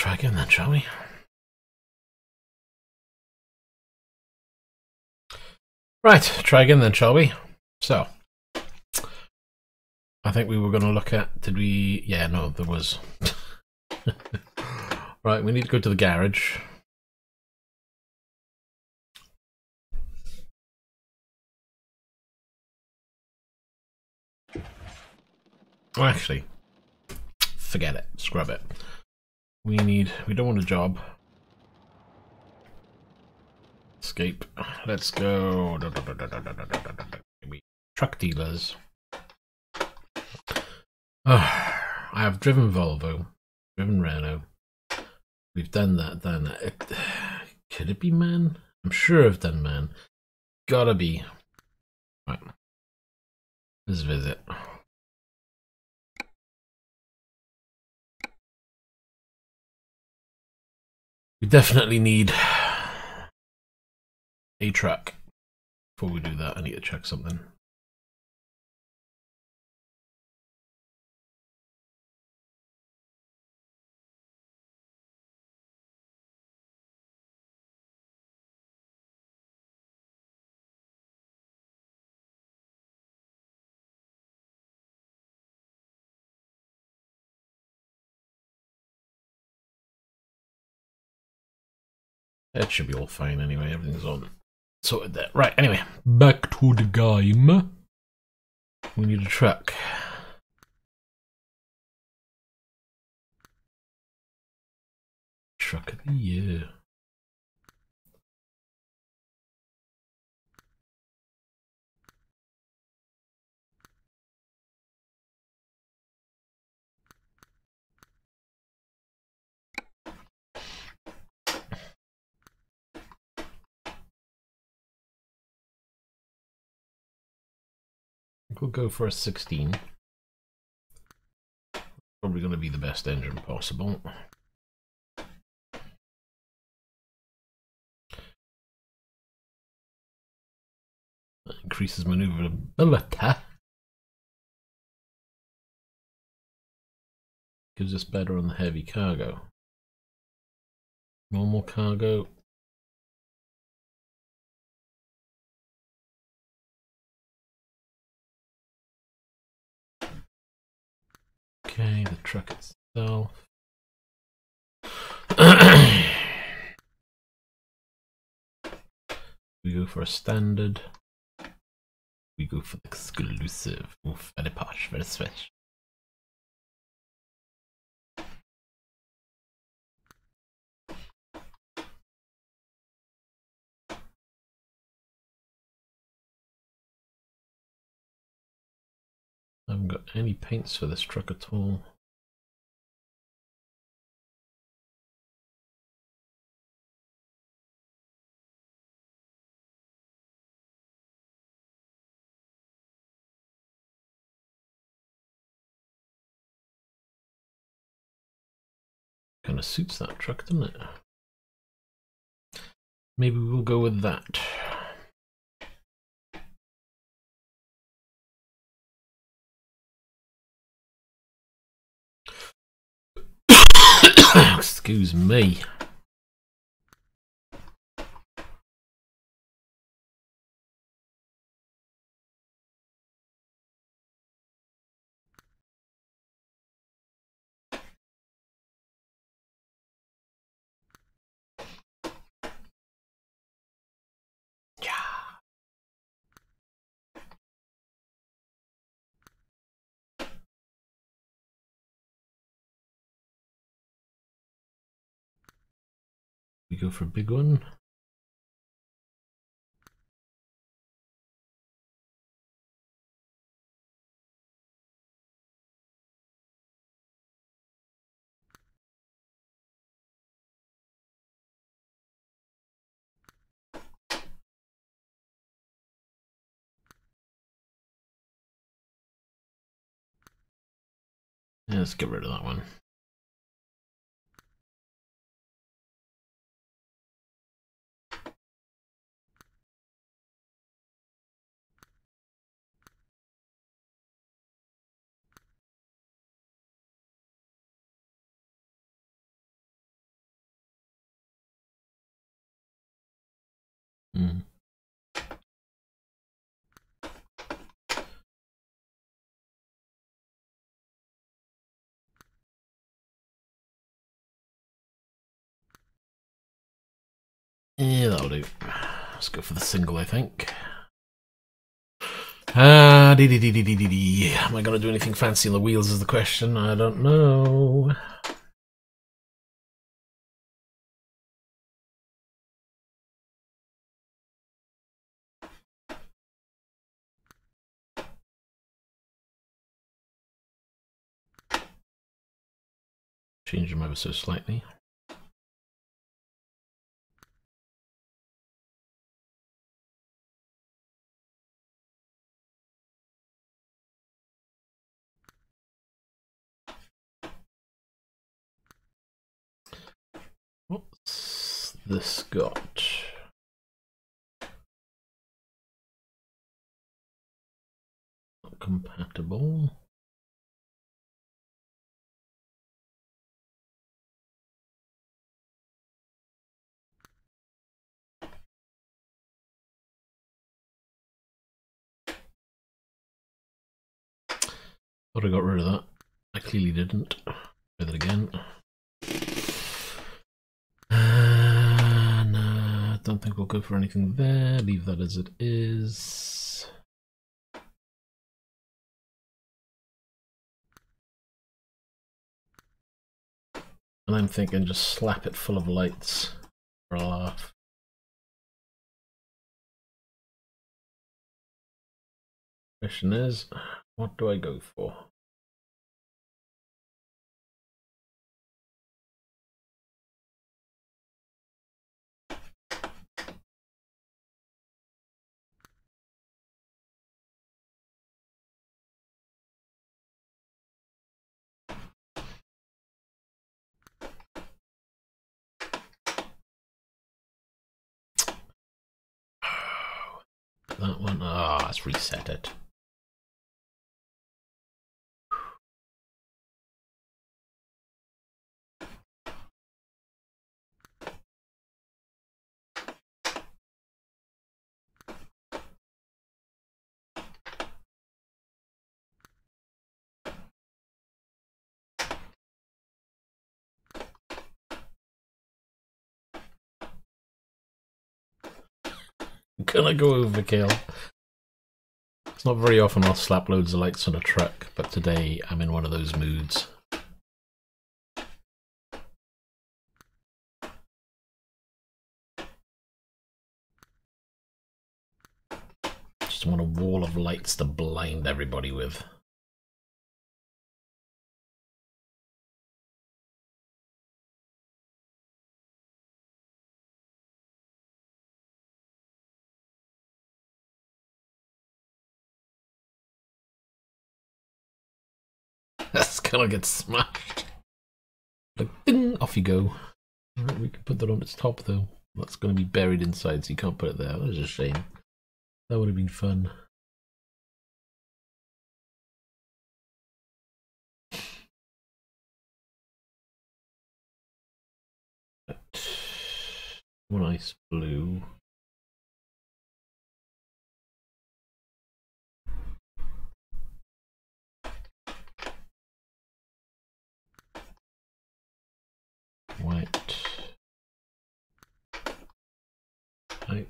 try again then, shall we? Right, try again then, shall we? So, I think we were going to look at, did we, yeah, no, there was. Right, we need to go to the garage. Well, actually, forget it, scrub it. We don't want a job. Escape. Let's go. Truck dealers. I have driven Volvo, driven Renault. We've done that, could it be man? I'm sure I've done man. Gotta be. Right. Let's visit. We definitely need a truck. Before we do that, I need to check something. That should be all fine anyway, everything's on sorted there. Right, anyway, back to the game. We need a truck. Truck of the year. We'll go for a 16. Probably going to be the best engine possible. That increases maneuverability. Gives us better on the heavy cargo. Normal cargo. Okay, the truck itself. We go for a standard. We go for the exclusive. Oof, very posh, very special. I haven't got any paints for this truck at all. Kind of suits that truck, doesn't it? Maybe we'll go with that. Excuse me. We go for a big one. Yeah, let's get rid of that one. Hmm. Yeah, that'll do. Let's go for the single, I think. Am I gonna do anything fancy on the wheels is the question. I don't know. Change them ever so slightly. What's this got? Not compatible. Thought I got rid of that. I clearly didn't. Try that again. Nah, don't think we'll go for anything there. Leave that as it is. And I'm thinking just slap it full of lights for a laugh. Question is, what do I go for? That one, let's reset it. Gonna go overkill. It's not very often I'll slap loads of lights on a truck, but today I'm in one of those moods. Just want a wall of lights to blind everybody with. That's gonna get smashed. Like, ding, off you go. Right, we can put that on its top though. That's gonna be buried inside, so you can't put it there. That was a shame. That would have been fun. One ice blue. White. White.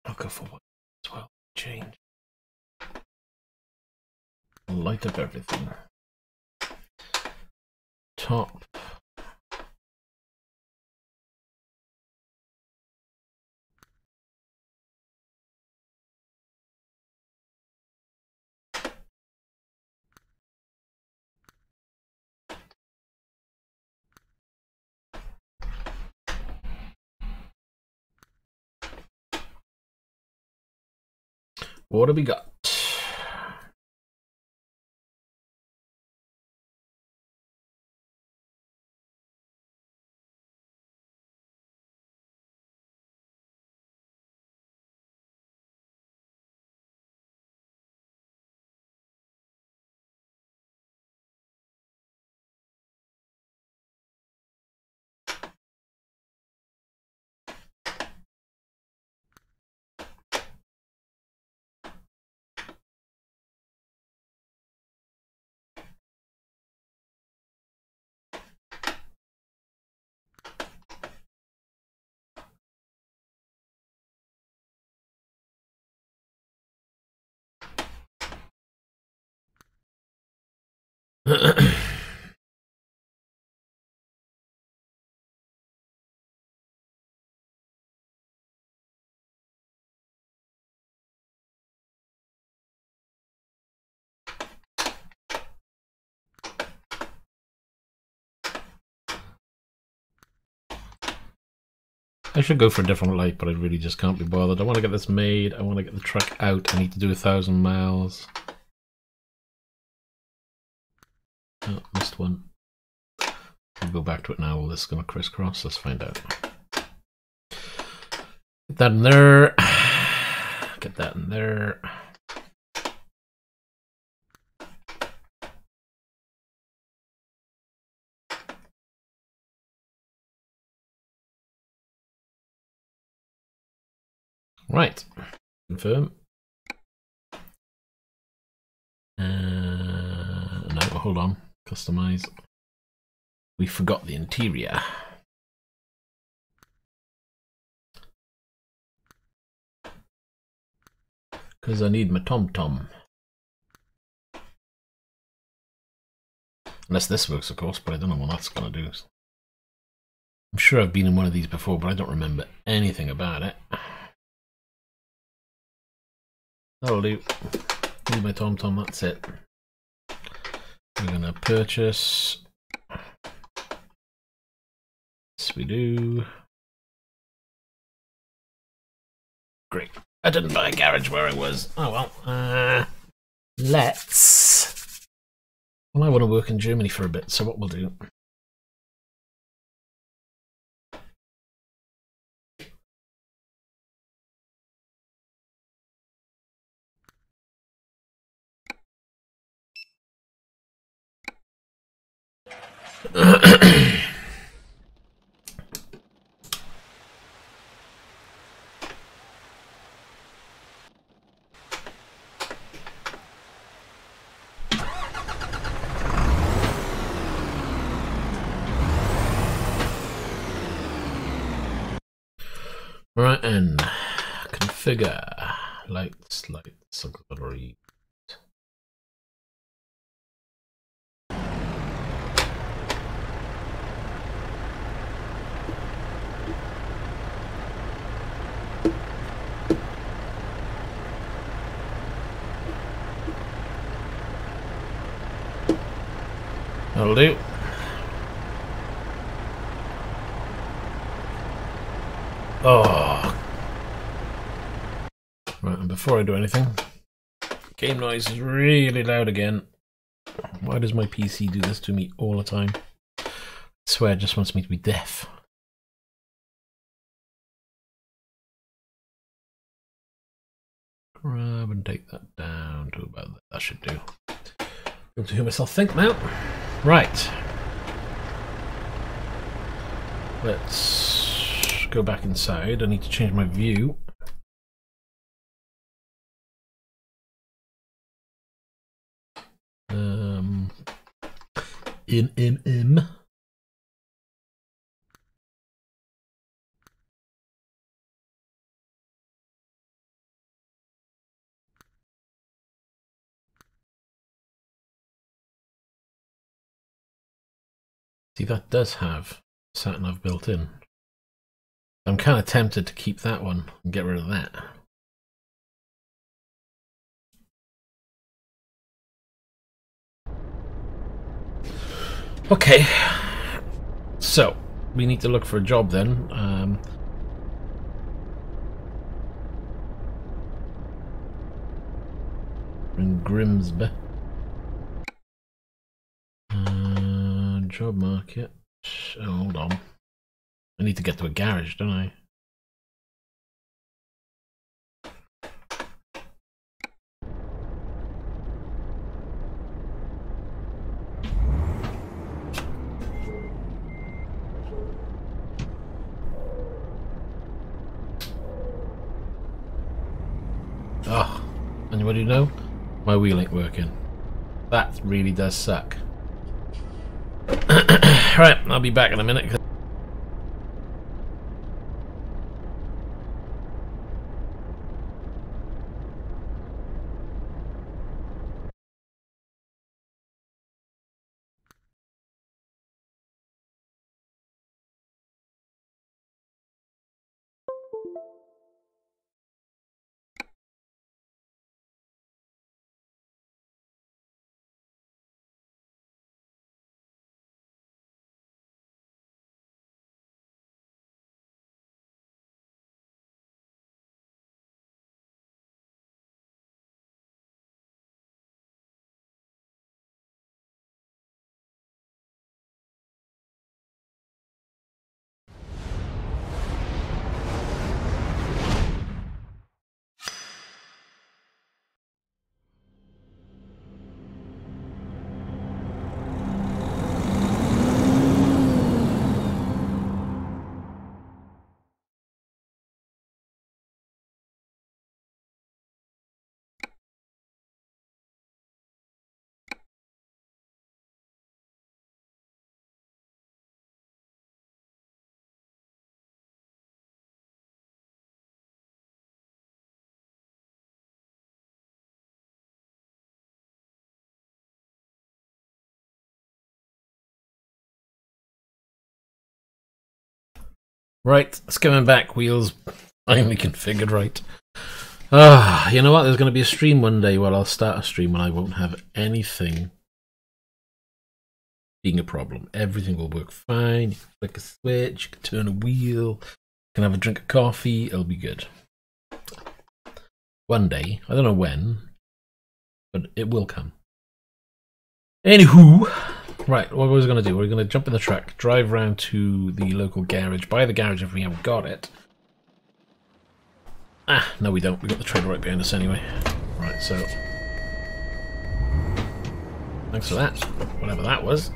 I'll go for white as well. Change. I'll light up everything. Top. What do we got? I should go for a different light, but I really just can't be bothered. I want to get this made. I want to get the truck out. I need to do 1,000 miles. Oh, missed one. I'll go back to it now. Well, this is going to crisscross. Let's find out. Get that in there. Get that in there. Right. Confirm. No, hold on. Customize. We forgot the interior. Because I need my tom-tom. Unless this works, of course, but I don't know what that's going to do. I'm sure I've been in one of these before, but I don't remember anything about it. That'll do. Need my tom-tom, that's it. We're going to purchase. Yes, we do. Great. I didn't buy a garage where I was. Oh well. Let's. Well, I want to work in Germany for a bit, so what we'll do. Right, and configure lights, auxiliary. That'll do. Oh. Right, and before I do anything, game noise is really loud again. Why does my PC do this to me all the time? I swear it just wants me to be deaf. Grab and take that down to about that. That should do. Able to hear myself think now. Right. Let's go back inside. I need to change my view. In. See, that does have sat-nav built in. I'm kind of tempted to keep that one and get rid of that. Okay, so we need to look for a job then. In Grimsby. Job market. Oh, hold on. I need to get to a garage, don't I? Oh, anybody know? My wheel ain't working. That really does suck. Right, I'll be back in a minute. Right, skimming back, wheels finally configured right. You know what? There's going to be a stream one day. Well, I'll start a stream and I won't have anything being a problem. Everything will work fine. You can flick a switch, you can turn a wheel, you can have a drink of coffee. It'll be good. One day, I don't know when, but it will come. Anywho, right, what was I going to do? We're going to jump in the truck, drive around to the local garage, buy the garage if we haven't got it. Ah, no we don't. We've got the trailer right behind us anyway. Right, so... thanks for that, whatever that was.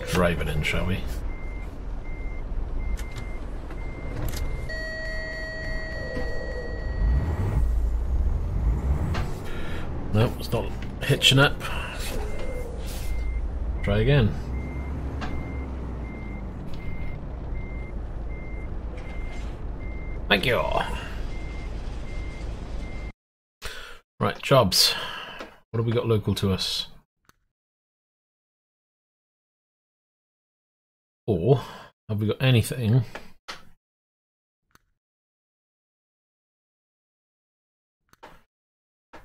Drive it in, shall we? No, it's not hitching up. Try again. Thank you. Right, jobs. What have we got local to us? Or have we got anything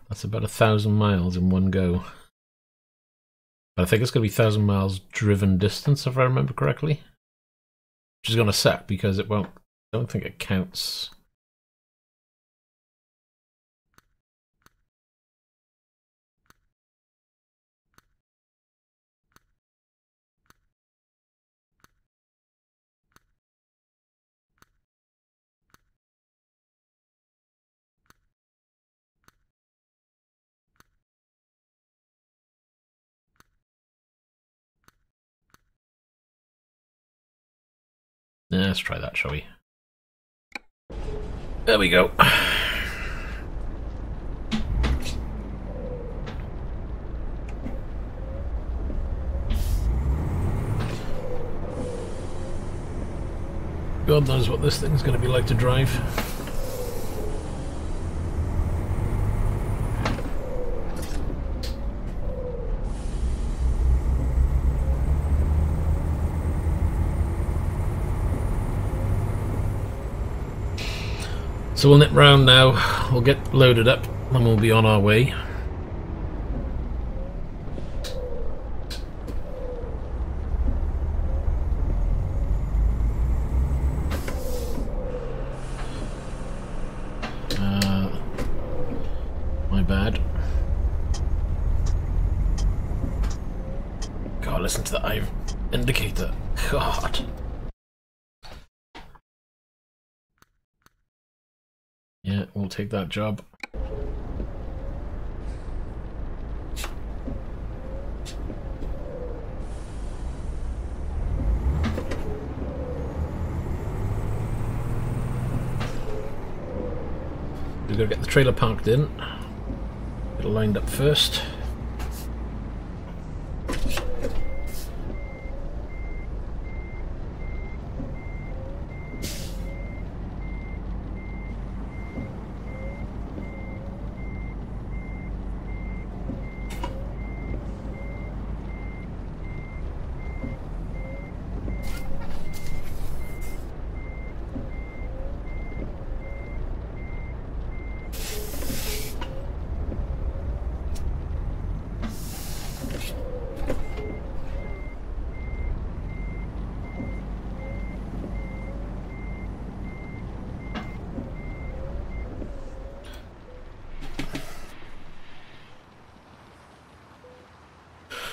that's about 1,000 miles in one go? But I think it's going to be 1,000 miles driven distance, if I remember correctly. Which is going to suck because it won't. I don't think it counts. Yeah, let's try that, shall we? There we go. God knows what this thing's going to be like to drive. So we'll nip round now, we'll get loaded up, and we'll be on our way. My bad. God, listen to that indicator. God. Yeah, we'll take that job. We've got to get the trailer parked in. Get it lined up first.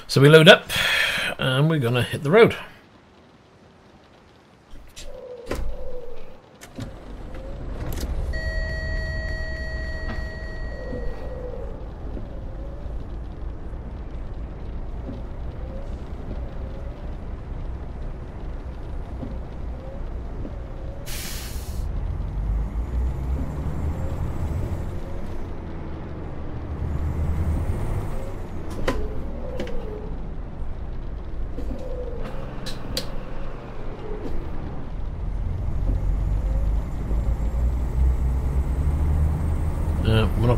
So we load up and we're gonna hit the road.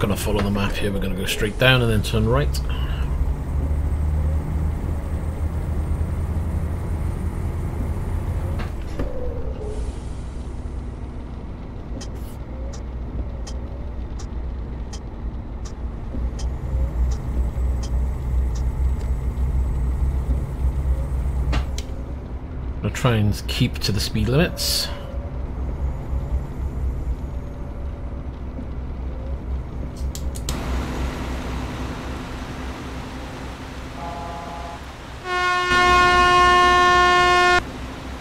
going to follow the map here, we're going to go straight down and then turn right. I'll try and keep to the speed limits.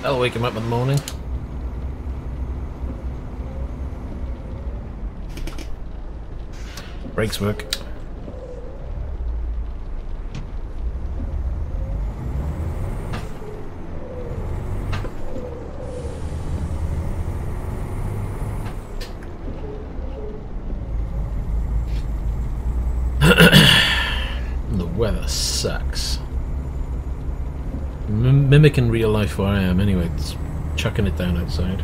That'll wake him up in the morning. Brakes work. The weather sucks. Mimicking real life where I am anyway, it's chucking it down outside.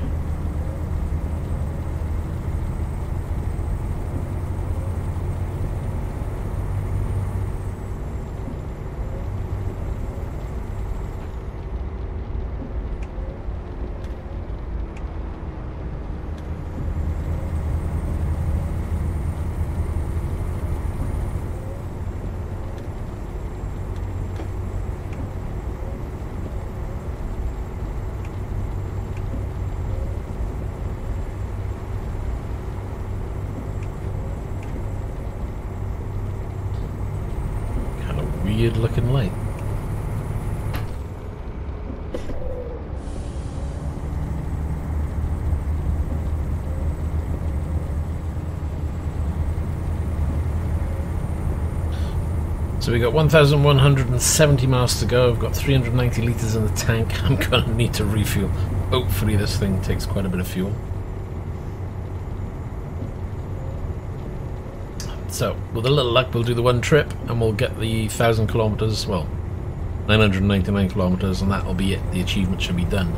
Weird looking light. So we got 1,170 miles to go. I've got 390 litres in the tank. I'm gonna need to refuel. Hopefully this thing takes quite a bit of fuel. So, with a little luck, we'll do the one trip and we'll get the 1,000 kilometers, well, 999 kilometers, and that'll be it. The achievement should be done.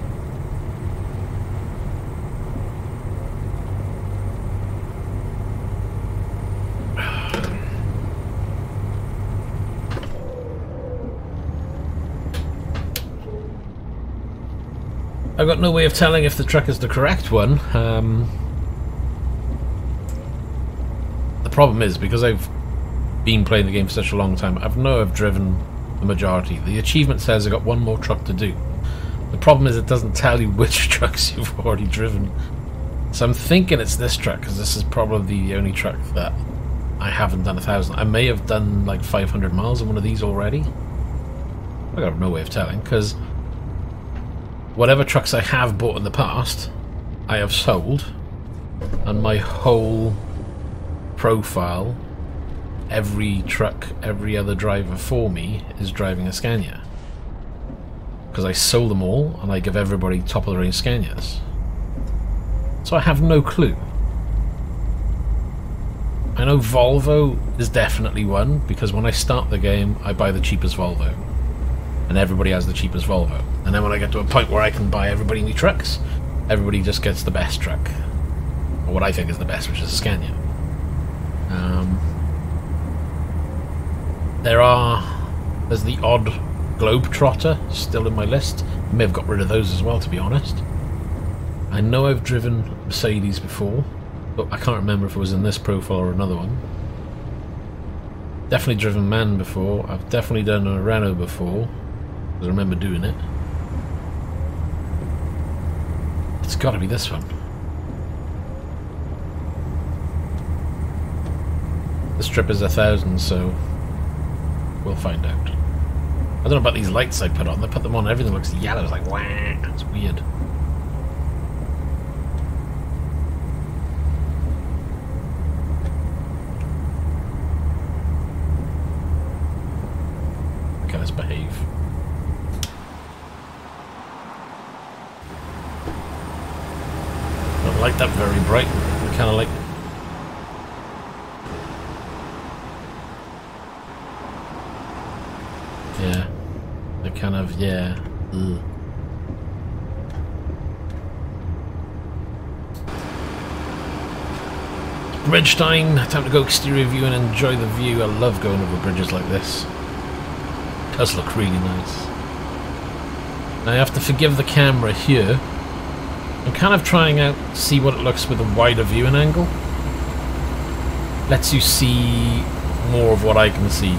I've got no way of telling if the truck is the correct one. The problem is, because I've been playing the game for such a long time, I've driven the majority. The achievement says I've got one more truck to do. The problem is it doesn't tell you which trucks you've already driven. So I'm thinking it's this truck, because this is probably the only truck that I haven't done 1,000. I may have done like 500 miles on one of these already. I got no way of telling, because whatever trucks I have bought in the past, I have sold, and my whole profile, every truck, every other driver for me is driving a Scania, because I sold them all and I give everybody top of the range Scanias. So I have no clue. I know Volvo is definitely one, because when I start the game I buy the cheapest Volvo and everybody has the cheapest Volvo, and then when I get to a point where I can buy everybody new trucks, everybody just gets the best truck, or what I think is the best, which is a Scania. There's the odd Globetrotter still in my list. I may have got rid of those as well, to be honest. I know I've driven Mercedes before, but I can't remember if it was in this profile or another one. Definitely driven MAN before. I've definitely done a Renault before, because I remember doing it. It's got to be this one. This trip is 1,000, so we'll find out. I don't know about these lights I put on. They put them on, everything looks yellow. It's like, wah, it's weird. Okay, let's behave. Don't like that very bright. I kind of like. Yeah, the kind of, yeah. Ugh. It's bridge time. Time to go exterior view and enjoy the view. I love going over bridges like this. It does look really nice. Now you have to forgive the camera here. I'm kind of trying out to see what it looks with a wider viewing angle. Lets you see more of what I can see.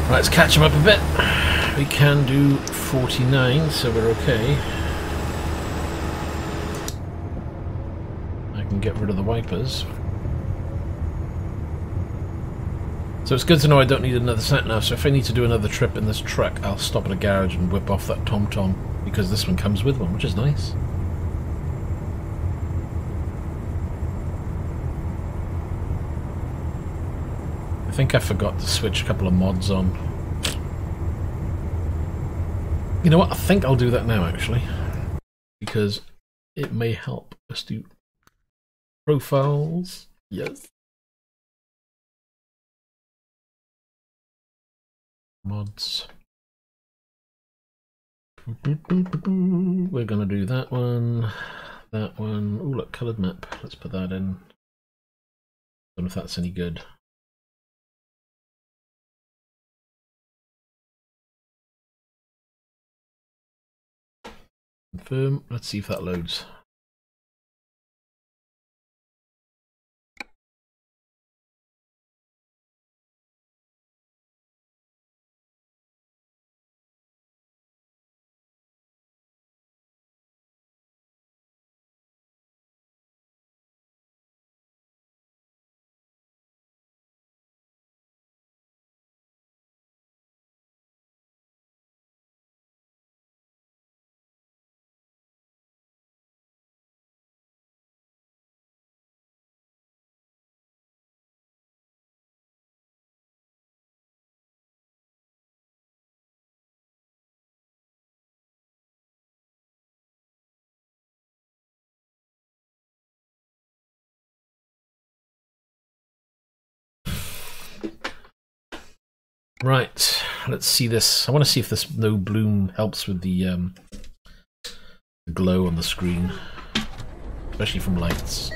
Let's catch him up a bit. We can do 49, so we're okay. I can get rid of the wipers. So it's good to know I don't need another sat nav, so if I need to do another trip in this truck, I'll stop at a garage and whip off that TomTom, because this one comes with one, which is nice. I think I forgot to switch a couple of mods on. You know what? I think I'll do that now, actually, because it may help us do profiles. Yes. Mods. We're gonna do that one. That one. Oh, look, coloured map. Let's put that in. Don't know if that's any good. Confirm. Let's see if that loads. Right, let's see this. I want to see if this no bloom helps with the glow on the screen, especially from lights.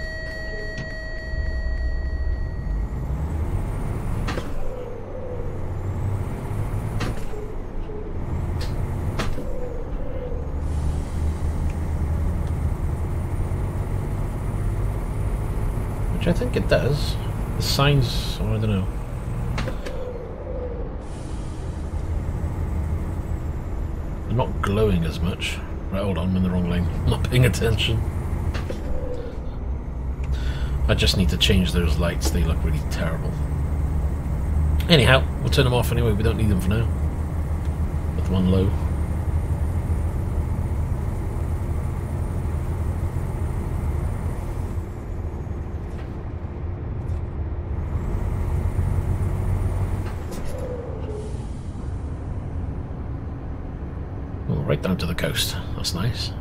Which I think it does. The signs, oh, I don't know. Not glowing as much. Right, hold on, I'm in the wrong lane. I'm not paying attention. I just need to change those lights, they look really terrible. Anyhow, we'll turn them off anyway, we don't need them for now. With one low. Right down to the coast. That's nice.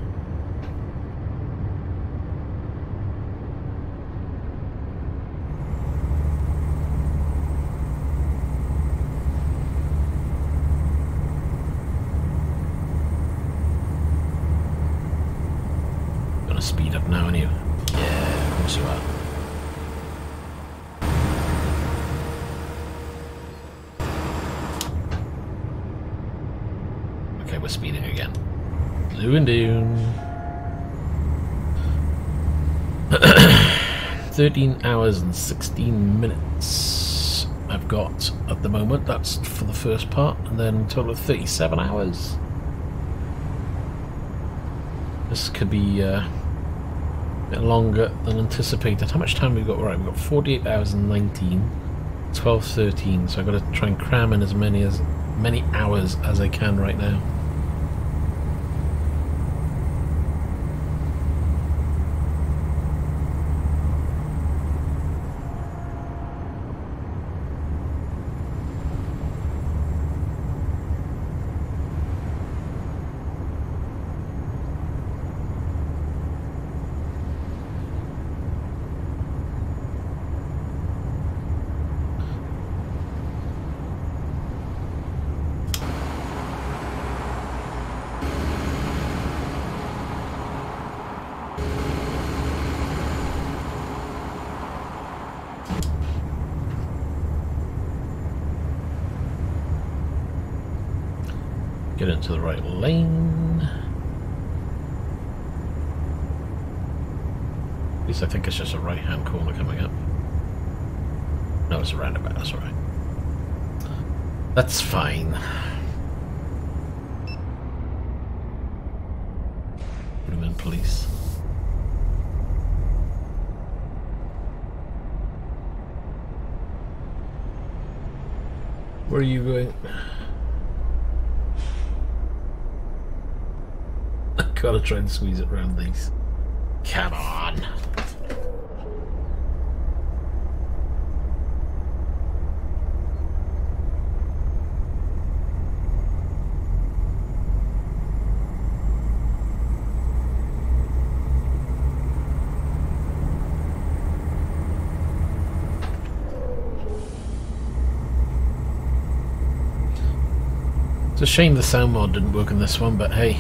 Gonna speed up now, aren't you? Yeah, of course you are. Okay, we're speeding again. Doing down. 13 hours and 16 minutes I've got at the moment. That's for the first part, and then a total of 37 hours. This could be a bit longer than anticipated. How much time have we got? Right, we've got 48 hours and 19, 12, 13, so I've got to try and cram in as many as many hours as I can right now. Get into the right lane. At least I think it's just a right-hand corner coming up. No, it's a roundabout, that's alright. That's fine. Put him in police. Where are you going? Gotta try and squeeze it around these. Come on. It's a shame the sound mod didn't work in this one, but hey.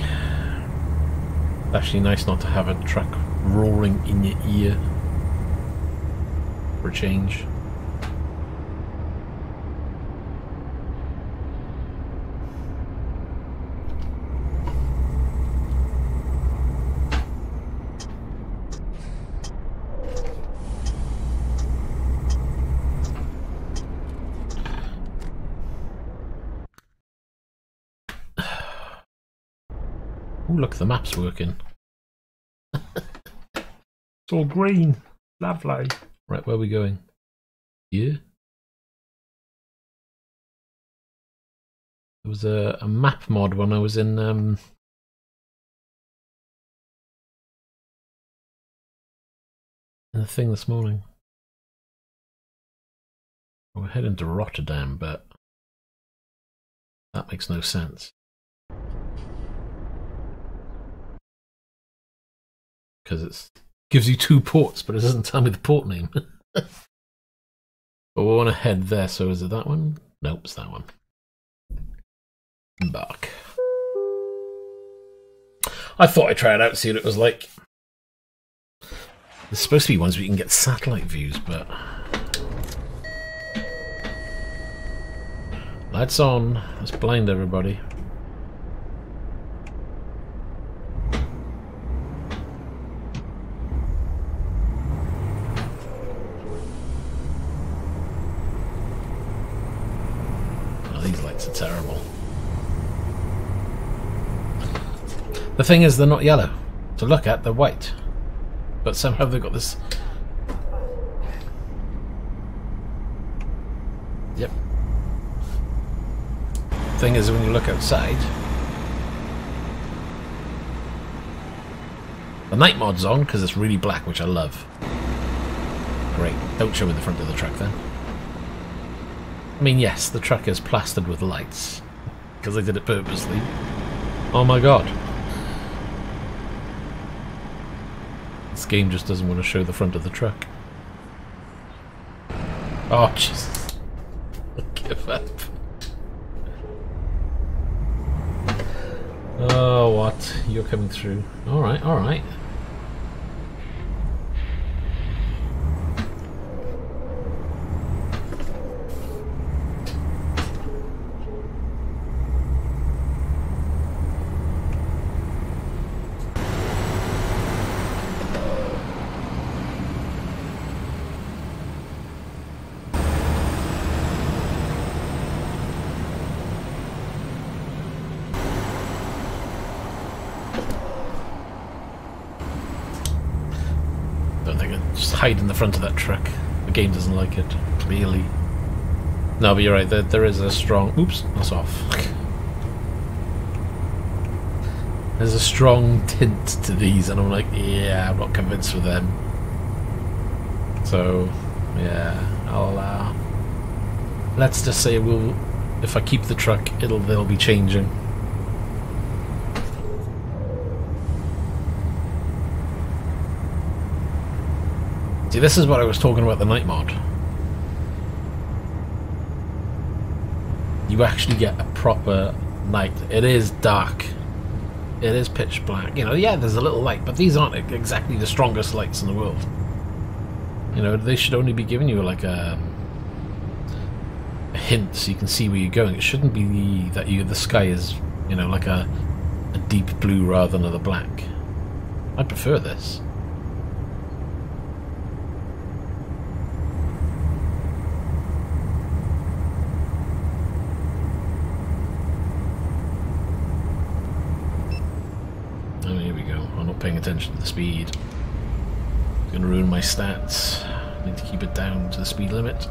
Actually nice not to have a truck roaring in your ear for a change. Oh look, the map's working. It's all green. Lovely. Right, where are we going? Here? There was a map mod when I was in the thing this morning. We're heading to Rotterdam, but that makes no sense. Because it gives you 2 ports, but it doesn't tell me the port name. But we want to head there, so is it that one? Nope, it's that one. Embark. I thought I'd try it out and see what it was like. There's supposed to be ones where you can get satellite views, but... Lights on. Let's blind everybody. These lights are terrible. The thing is, they're not yellow to look at, they're white. But somehow they've got this... Yep. Thing is, when you look outside, the night mod's on because it's really black, which I love. Great. Don't show me the front of the truck then. I mean, yes, the truck is plastered with lights, because I did it purposely. Oh my god. This game just doesn't want to show the front of the truck. Oh, Jesus. Give up. Oh, what? You're coming through. Alright, alright. Hide in the front of that truck. The game doesn't like it, clearly. No, but you're right, there is a strong... Oops, that's off. There's a strong tint to these, and I'm like, yeah, I'm not convinced with them. So, yeah, I'll... let's just say if I keep the truck, they'll be changing. See, this is what I was talking about, the night mod. You actually get a proper night. It is dark. It is pitch black. You know, yeah, there's a little light, but these aren't exactly the strongest lights in the world. You know, they should only be giving you like a hint so you can see where you're going. It shouldn't be that the sky is, you know, like a deep blue rather than a black. I prefer this. Oh, here we go. I'm not paying attention to the speed. It's going to ruin my stats. I need to keep it down to the speed limit.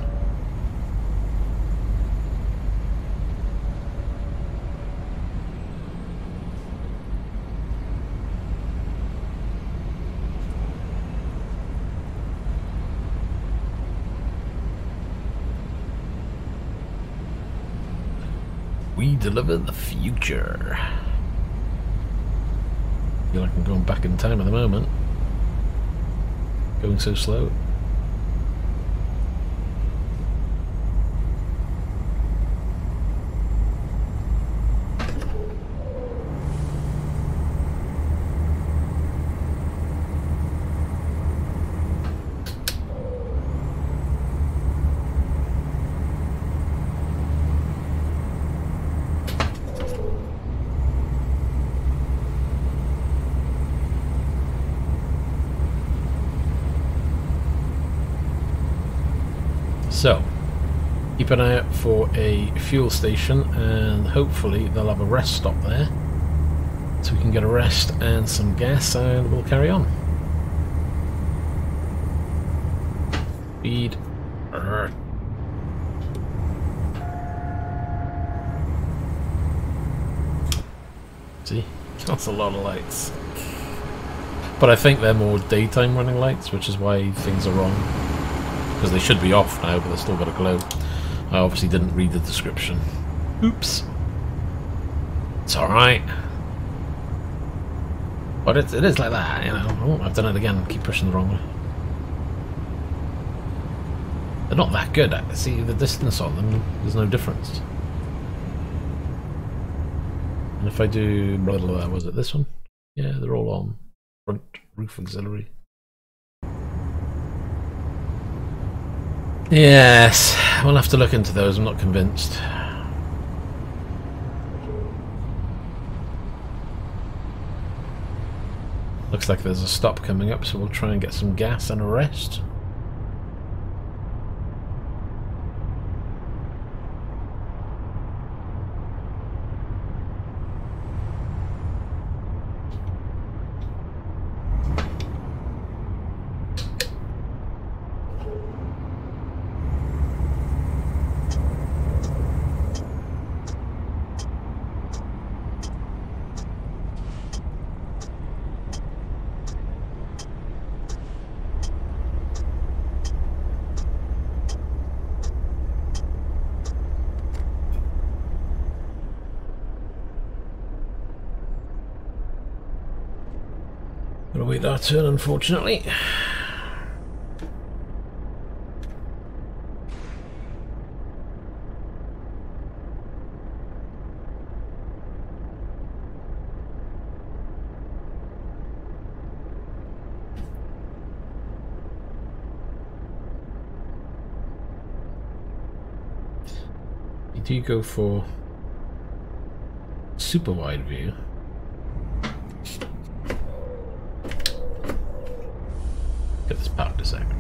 We deliver the future. I feel like I'm going back in time at the moment. Going so slow. So, keep an eye out for a fuel station, and hopefully they'll have a rest stop there, so we can get a rest and some gas, and we'll carry on. Speed. See, that's a lot of lights. But I think they're more daytime running lights, which is why things are wrong. Because they should be off now, but they've still got a glow. I obviously didn't read the description. Oops. It's alright. But it is like that, you know. Oh, I've done it again. Keep pushing the wrong way. They're not that good. See, the distance on them, there's no difference. And if I do... blah, blah, blah, was it this one? Yeah, they're all on. Front roof auxiliary. Yes, we'll have to look into those. I'm not convinced. Looks like there's a stop coming up, so we'll try and get some gas and a rest. Gotta wait our turn, unfortunately. You do go for super wide view. Get this parked a second.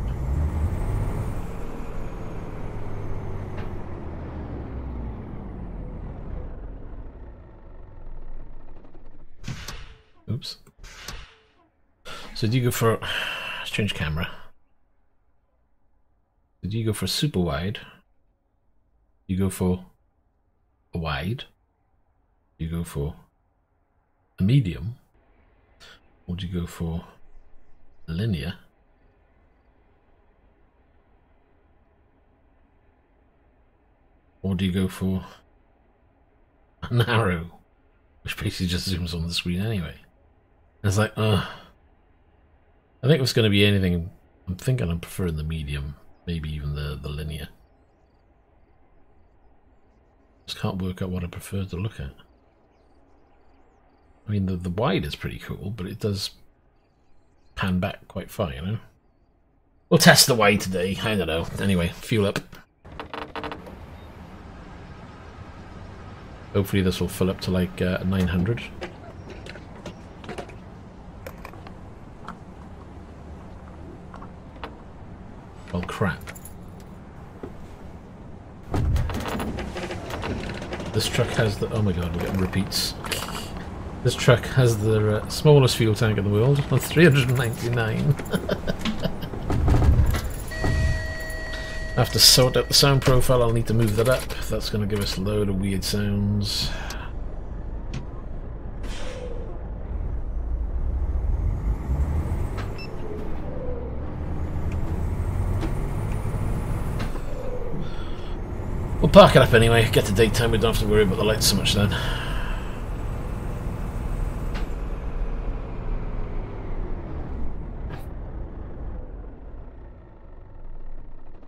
Oops. So do you go for... let's change camera. Did you go for super wide? You go for a wide, you go for a medium, or do you go for a linear? Or do you go for a narrow, which basically just zooms on the screen anyway? And it's like, I think if it's going to be anything, I'm thinking I'm preferring the medium, maybe even the linear. Just can't work out what I prefer to look at. I mean, the wide is pretty cool, but it does pan back quite far, you know? We'll test the wide today, I don't know. Anyway, fuel up. Hopefully this will fill up to like 900. Well, crap. This truck has the... Oh my god, we're getting repeats. This truck has the smallest fuel tank in the world, on 399. I have to sort out the sound profile, I'll need to move that up. That's going to give us a load of weird sounds. We'll park it up anyway, get to daytime, we don't have to worry about the lights so much then.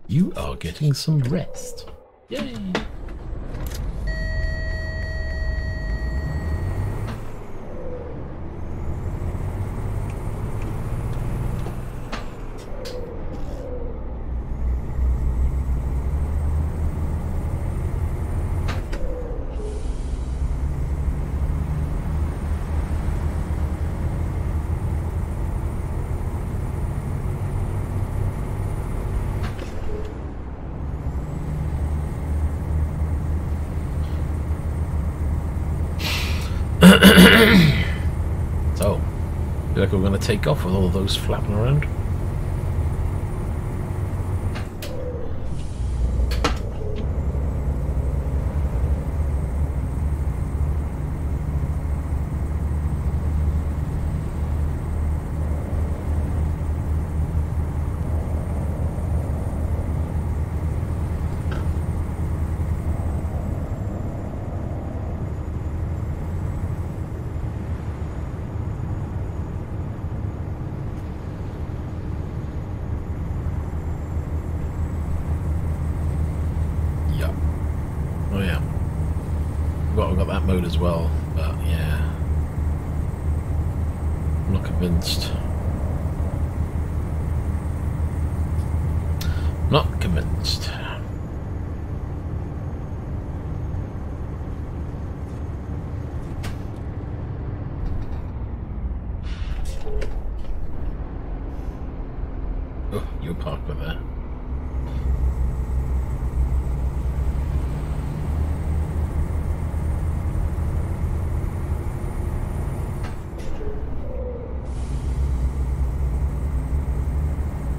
You are getting some rest. Yay! So, feel like we're going to take off with all of those flapping around. Mode as well, but yeah, I'm not convinced. Not convinced. Oh, you're parked with that.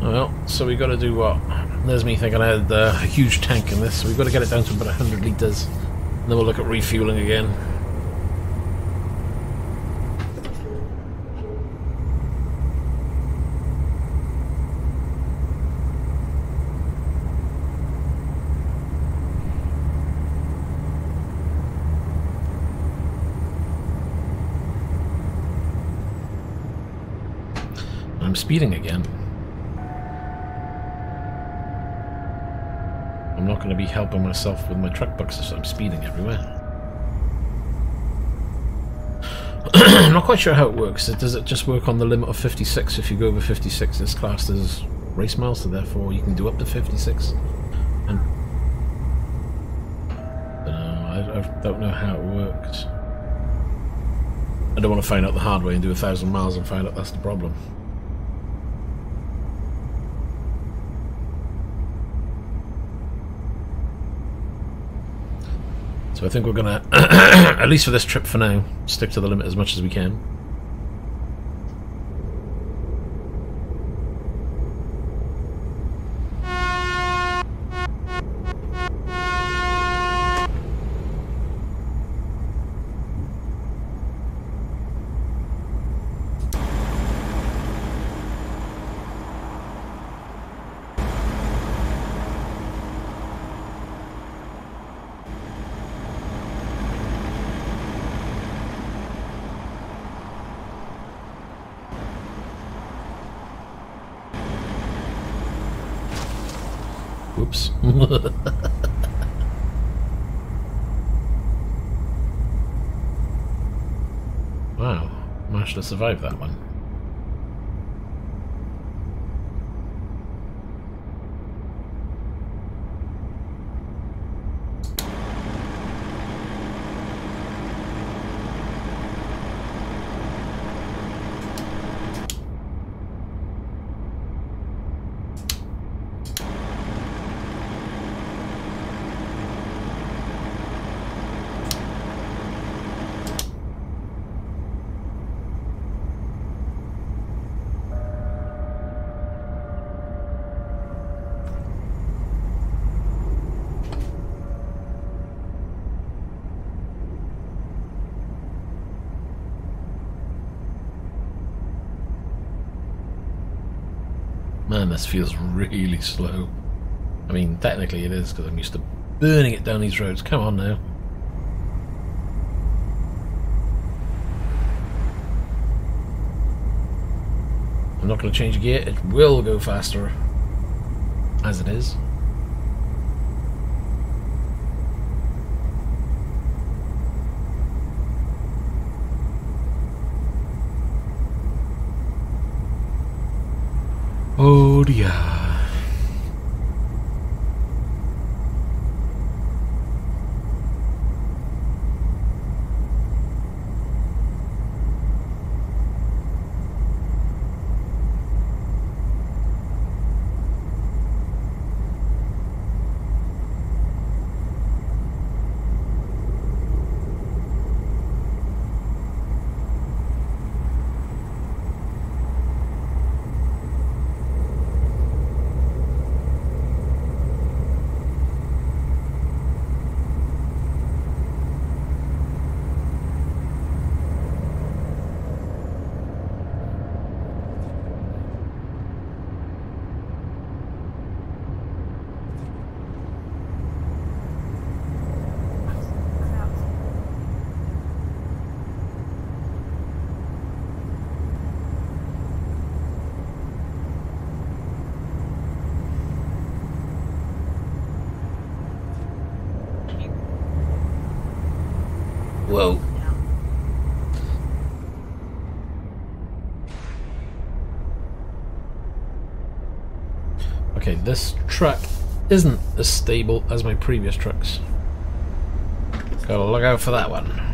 Well, so we got to do what? There's me thinking I had a huge tank in this, so we've got to get it down to about 100 litres. And then we'll look at refueling again. I'm speeding again. I'm not going to be helping myself with my truck boxes, so I'm speeding everywhere. I'm not quite sure how it works. Does it just work on the limit of 56? If you go over 56, it's classed as race miles, so therefore you can do up to 56. And I don't know how it works. I don't want to find out the hard way and do 1,000 miles and find out that's the problem. So I think we're gonna, at least for this trip for now, stick to the limit as much as we can. Whoops. Wow, managed to survive that one. Man, this feels really slow. I mean, technically it is, because I'm used to burning it down these roads. Come on now. I'm not going to change gear. It will go faster as it is. Oh dear. Whoa. Okay, this truck isn't as stable as my previous trucks. Gotta look out for that one.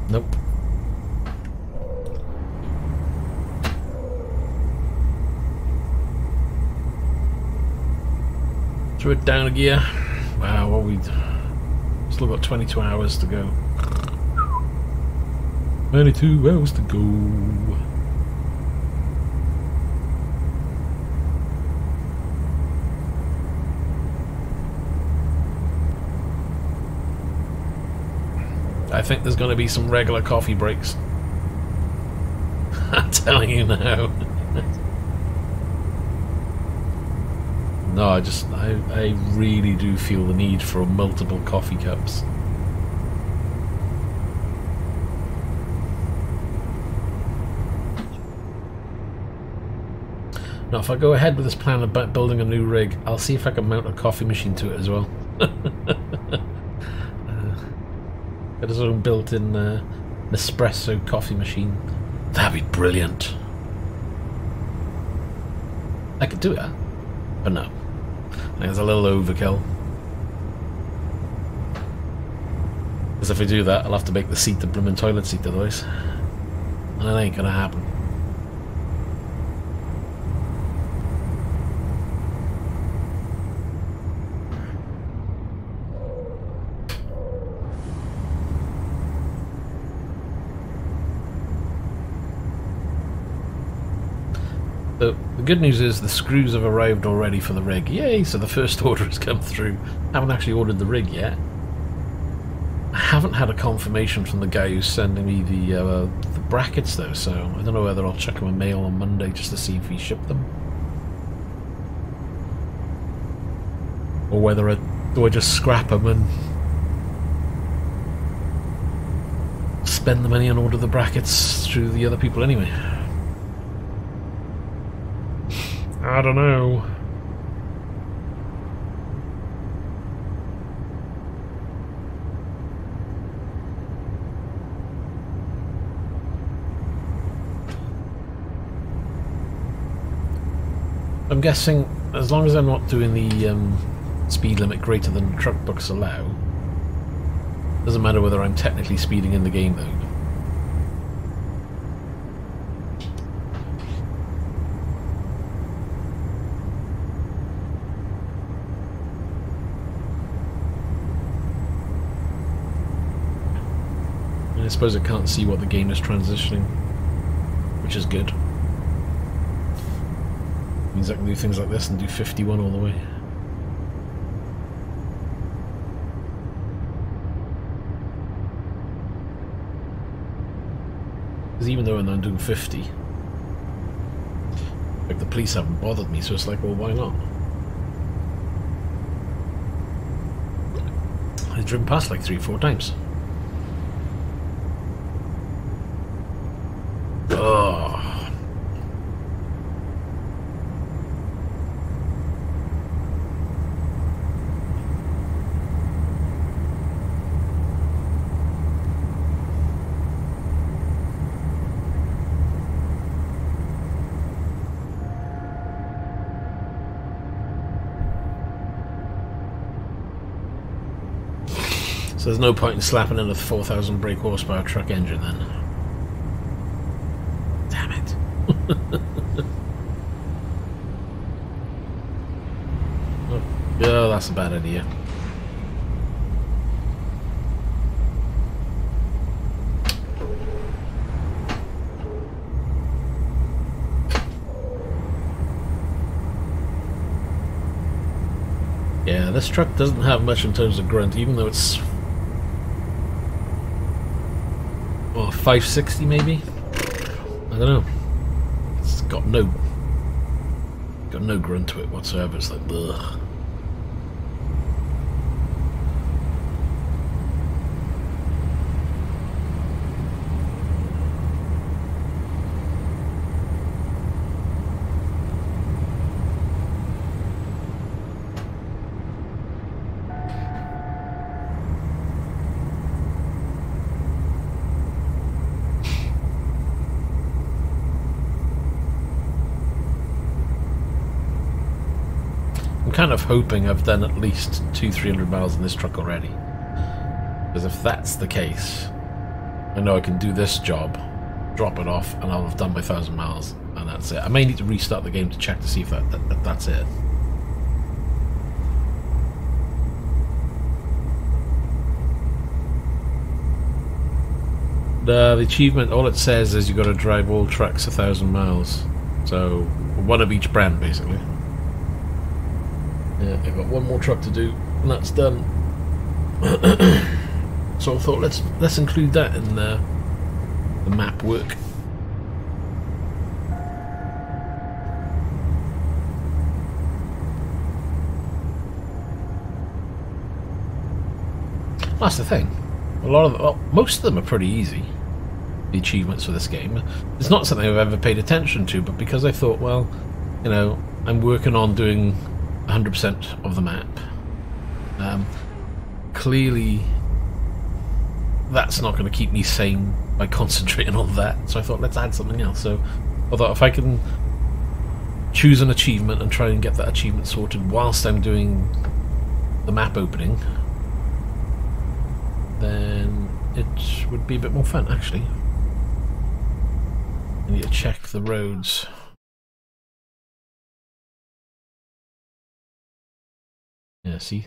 Nope. Threw it down a gear. Wow, what we still got 22 hours to go. 22 hours to go. I think there's going to be some regular coffee breaks. I'm telling you now. No, I really do feel the need for multiple coffee cups. Now, if I go ahead with this plan about building a new rig, I'll see if I can mount a coffee machine to it as well. Got his own built-in Nespresso coffee machine. That'd be brilliant. I could do that, but no. I think it's a little overkill. Because if I do that, I'll have to make the seat the blooming toilet seat otherwise. And it ain't gonna happen. So the good news is the screws have arrived already for the rig. Yay! So the first order has come through. I haven't actually ordered the rig yet. I haven't had a confirmation from the guy who's sending me the brackets though, so I don't know whether I'll check him a mail on Monday just to see if he shipped them. Or whether do I just scrap them and spend the money and order the brackets through the other people anyway. I don't know. I'm guessing as long as I'm not doing the speed limit greater than the truck books allow, doesn't matter whether I'm technically speeding in the game though. I suppose it can't see what the game is transitioning, which is good. Means I can do things like this and do 51 all the way. Because even though I'm doing 50, like the police haven't bothered me, so it's like, well, why not? I've driven past like 3 or 4 times. Oh. So there's no point in slapping in a 4,000 brake horsepower truck engine then. Damn it. Oh, that's a bad idea. Yeah, this truck doesn't have much in terms of grunt, even though it's 560 maybe? I don't know. It's got no grunt to it whatsoever. It's like ugh. Kind of hoping I've done at least 200-300 miles in this truck already, because if that's the case, I know I can do this job, drop it off, and I'll have done my 1,000 miles, and that's it. I may need to restart the game to check to see if that's it. The achievement, all it says is you've got to drive all trucks 1,000 miles, so one of each brand basically. Yeah, I've got one more truck to do, and that's done. So I thought let's include that in the map work. That's the thing. A lot of most of them are pretty easy. The achievements for this game. It's not something I've ever paid attention to, but because I thought, well, you know, I'm working on doing 100% of the map. Clearly, that's not going to keep me sane by concentrating on that. So I thought, let's add something else. So I thought if I can choose an achievement and try and get that achievement sorted whilst I'm doing the map opening, then it would be a bit more fun, actually. I need to check the roads. Yeah, see?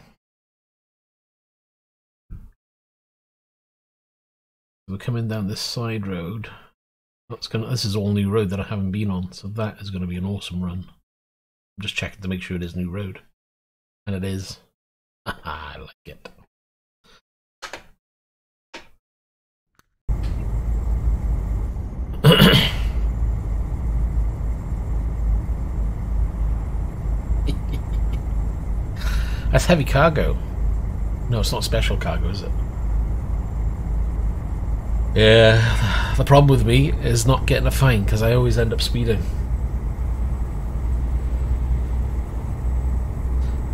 We're coming down this side road. This is all new road that I haven't been on, so that is gonna be an awesome run. I'm just checking to make sure it is new road. And it is. I like it. That's heavy cargo. No, it's not special cargo, is it? Yeah, the problem with me is not getting a fine because I always end up speeding.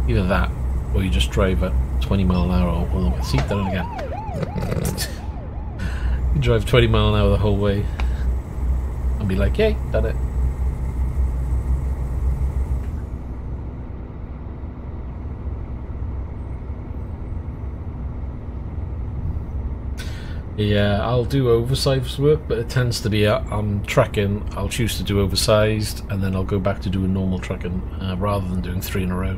Either that, or you just drive at 20 mile an hour. Well, see, done it again. You drive 20 mile an hour the whole way and be like, yay, done it. Yeah, I'll do oversized work, but it tends to be I'm trucking, I'll choose to do oversized, and then I'll go back to doing normal trucking, rather than doing 3 in a row.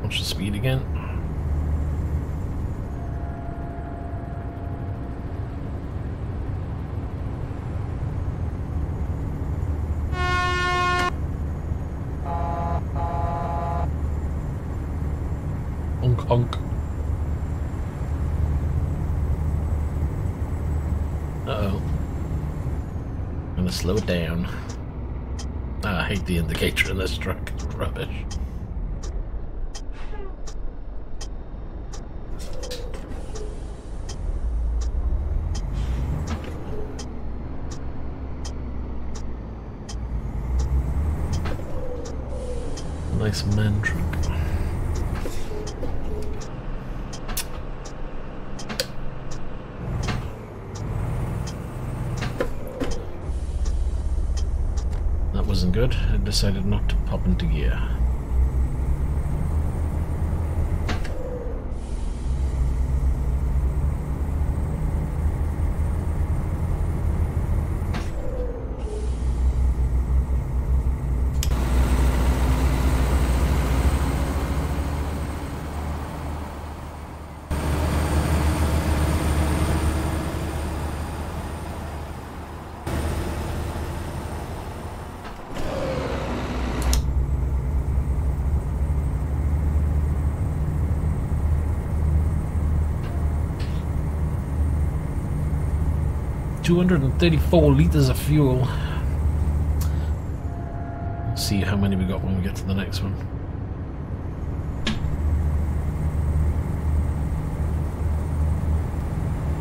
Watch the speed again. Honk. Uh-oh. I'm gonna slow it down. I hate the indicator in this truck. It's rubbish. Nice man truck. Wasn't good. I decided not to pop into gear. $234 liters of fuel. We'll see how many we got when we get to the next one.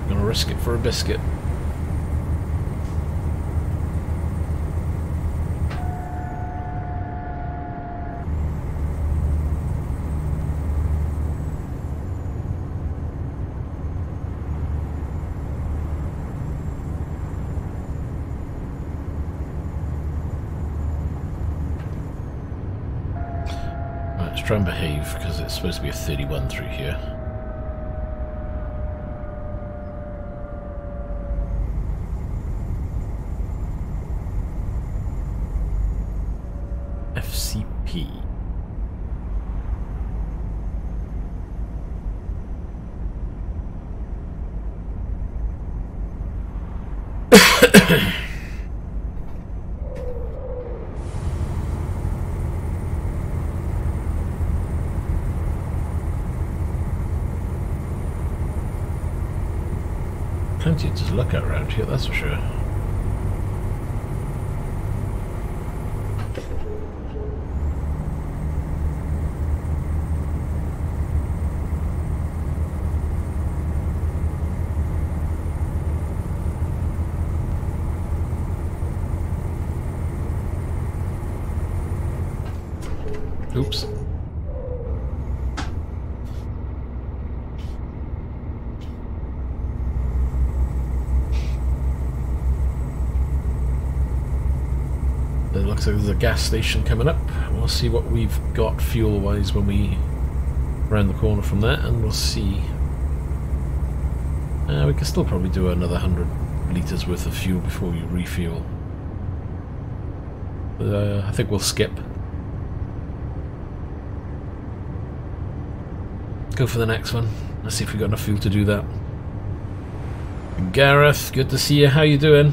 Gonna risk it for a biscuit. Try and behave, because it's supposed to be a 31 through here. FCP. Plenty to look at around here, that's for sure. Oops. It looks like there's a gas station coming up. We'll see what we've got fuel-wise when we round the corner from there, and we'll see. We can still probably do another 100 litres worth of fuel before you refuel. I think we'll skip. Go for the next one. Let's see if we've got enough fuel to do that. Gareth, good to see you. How you doing?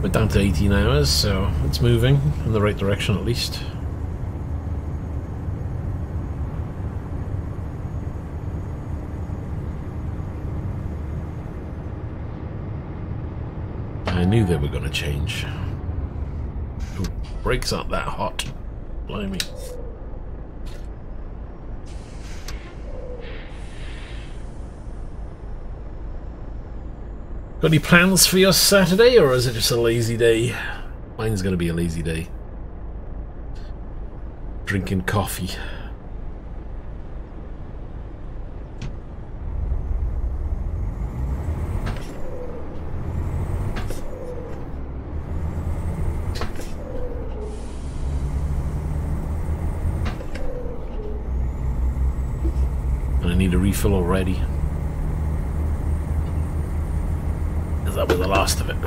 We're down to 18 hours, so it's moving in the right direction at least. I knew they were going to change. Ooh, brakes aren't that hot. Blimey. Got any plans for your Saturday, or is it just a lazy day? Mine's going to be a lazy day. Drinking coffee. And I need a refill already. That was the last of it.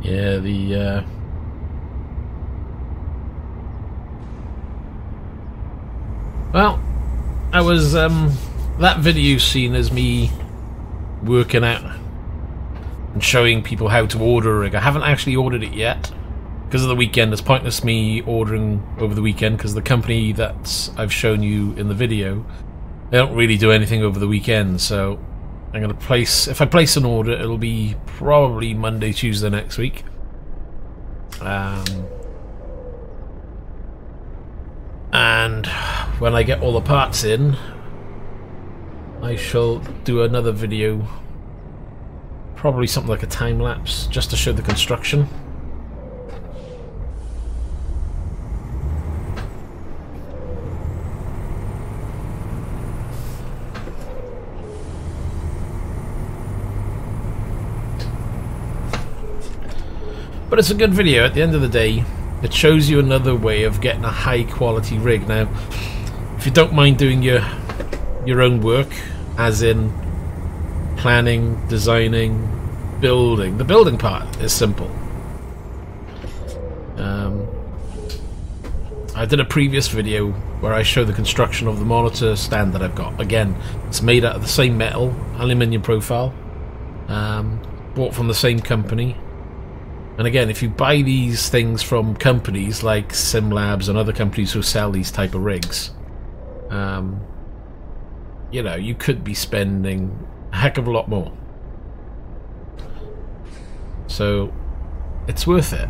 Yeah, well, I was, that video you've seen is me working out and showing people how to order a rig. I haven't actually ordered it yet because of the weekend. It's pointless me ordering over the weekend because the company that I've shown you in the video, they don't really do anything over the weekend, so I'm going to place, if I place an order, it'll be probably Monday, Tuesday next week. And when I get all the parts in, I shall do another video, probably something like a time lapse, just to show the construction. But it's a good video. At the end of the day, it shows you another way of getting a high quality rig. Now, if you don't mind doing your own work, as in planning, designing, building, the building part is simple. I did a previous video where I show the construction of the monitor stand that I've got. Again, it's made out of the same metal, aluminium profile, bought from the same company. And again, if you buy these things from companies like SimLabs and other companies who sell these type of rigs, you know, you could be spending a heck of a lot more. So, it's worth it.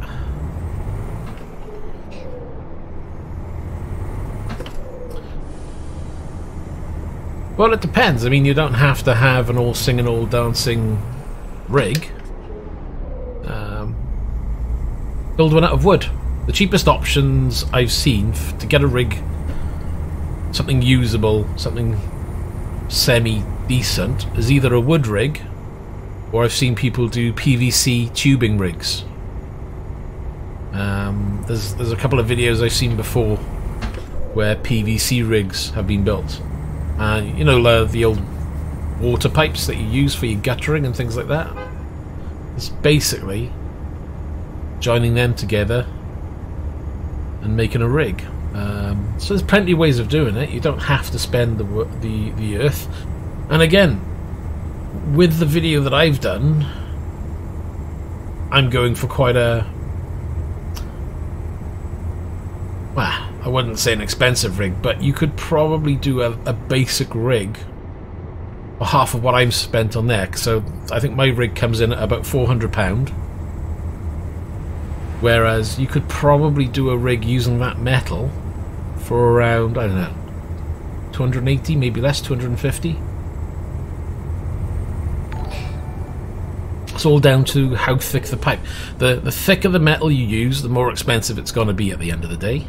Well, it depends. I mean, you don't have to have an all singing, all dancing rig. Build one out of wood. The cheapest options I've seen to get a rig, something usable, something semi-decent, is either a wood rig, or I've seen people do PVC tubing rigs. There's a couple of videos I've seen before where PVC rigs have been built. You know, the old water pipes that you use for your guttering and things like that. It's basically joining them together and making a rig. So there's plenty of ways of doing it. You don't have to spend the earth. And again, with the video that I've done, I'm going for quite a, well, I wouldn't say an expensive rig, but you could probably do a basic rig for half of what I've spent on there. So I think my rig comes in at about £400, whereas you could probably do a rig using that metal for around, I don't know, 280, maybe less, 250. It's all down to how thick the pipe. The thicker the metal you use, the more expensive it's going to be at the end of the day.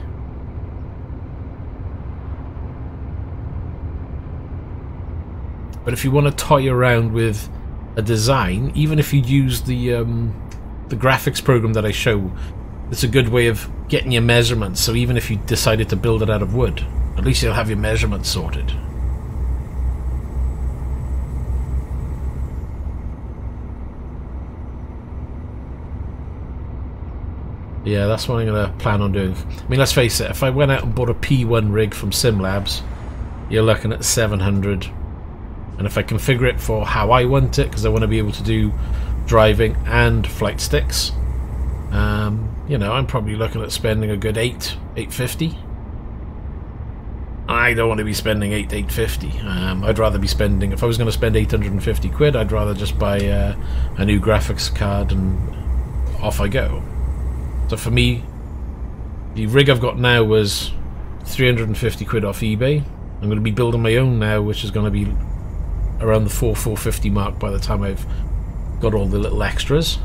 But if you want to toy around with a design, even if you use the graphics program that I show, it's a good way of getting your measurements. So even if you decided to build it out of wood, at least you'll have your measurements sorted. Yeah, that's what I'm going to plan on doing. I mean, let's face it, if I went out and bought a P1 rig from SimLabs, you're looking at 700. And if I configure it for how I want it, because I want to be able to do driving and flight sticks, you know, I'm probably looking at spending a good $850. I don't want to be spending $850. I'd rather be spending, if I was going to spend 850 quid, I'd rather just buy a new graphics card and off I go. So for me, the rig I've got now was 350 quid off eBay. I'm going to be building my own now, which is going to be around the 450 mark by the time I've got all the little extras.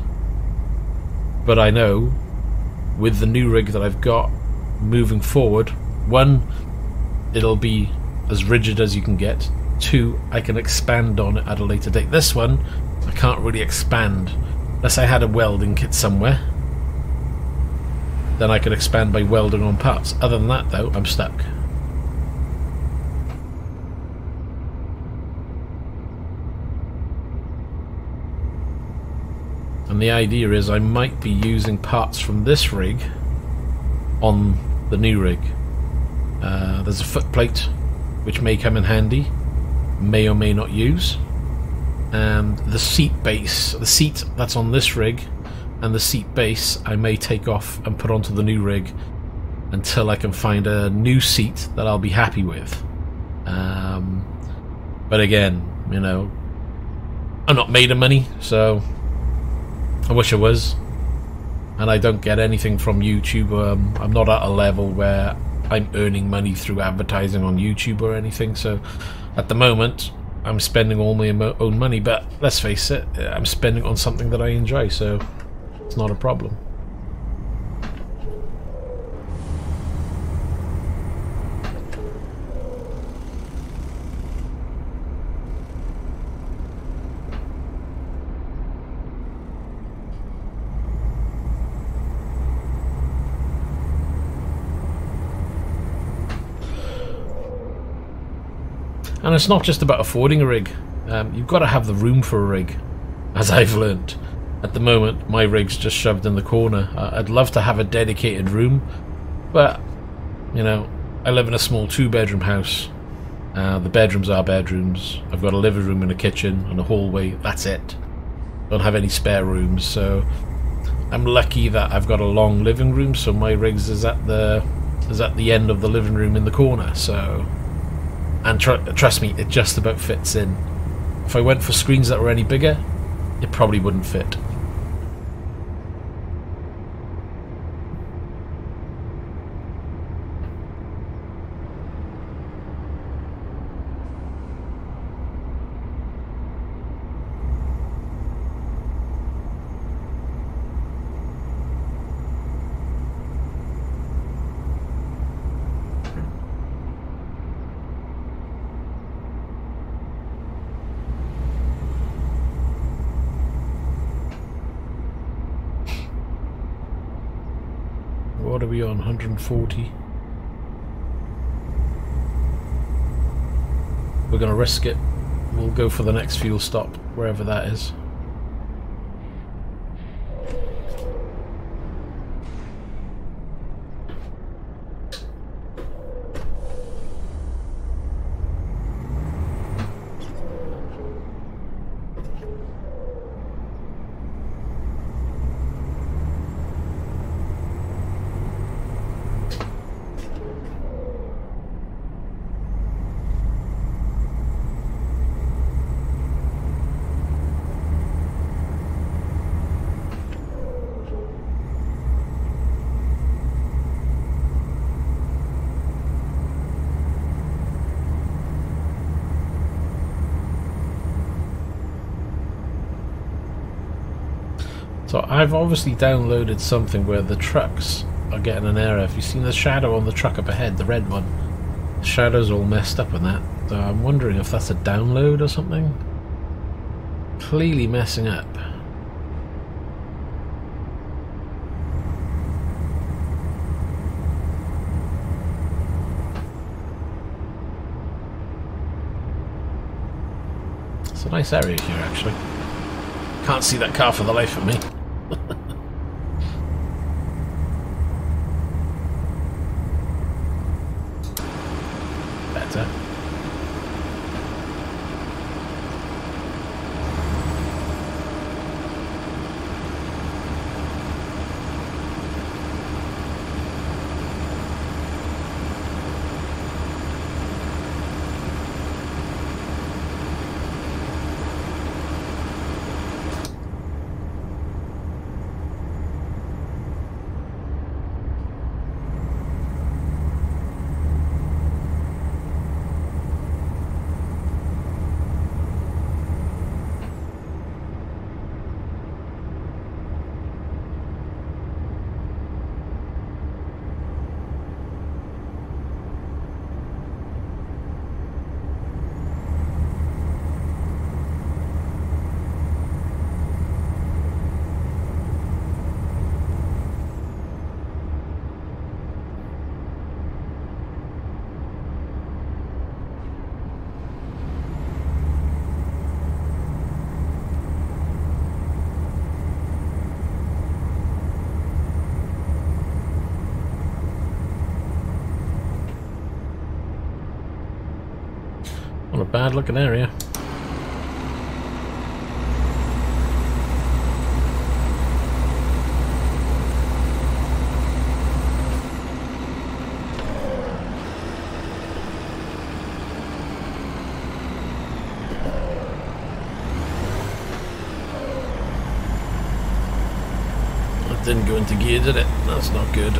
But I know with the new rig that I've got moving forward, one, it'll be as rigid as you can get. Two, I can expand on it at a later date. This one, I can't really expand unless I had a welding kit somewhere. Then I could expand by welding on parts. Other than that though, I'm stuck. And the idea is I might be using parts from this rig on the new rig. There's a foot plate which may come in handy, may or may not use. And the seat base, the seat that's on this rig and the seat base I may take off and put onto the new rig until I can find a new seat that I'll be happy with. But again, you know, I'm not made of money, so I wish I was, and I don't get anything from YouTube. I'm not at a level where I'm earning money through advertising on YouTube or anything, so at the moment I'm spending all my own money, but let's face it, I'm spending on something that I enjoy, so it's not a problem. And it's not just about affording a rig. You've got to have the room for a rig, as I've learnt. At the moment, my rig's just shoved in the corner. I'd love to have a dedicated room, but, you know, I live in a small 2-bedroom house. The bedrooms are bedrooms. I've got a living room and a kitchen and a hallway. That's it. Don't have any spare rooms, so I'm lucky that I've got a long living room, so my rigs is at the end of the living room in the corner, so... And trust me, it just about fits in. If I went for screens that were any bigger, it probably wouldn't fit. What are we on? 140. we're going to risk it. We'll go for the next fuel stop, wherever that is. So I've obviously downloaded something where the trucks are getting an error. Have you seen the shadow on the truck up ahead, the red one? The shadow's all messed up in that. So I'm wondering if that's a download or something. Clearly messing up. It's a nice area here, actually. Can't see that car for the life of me. Better. Not a bad looking area. That didn't go into gear, did it? That's not good.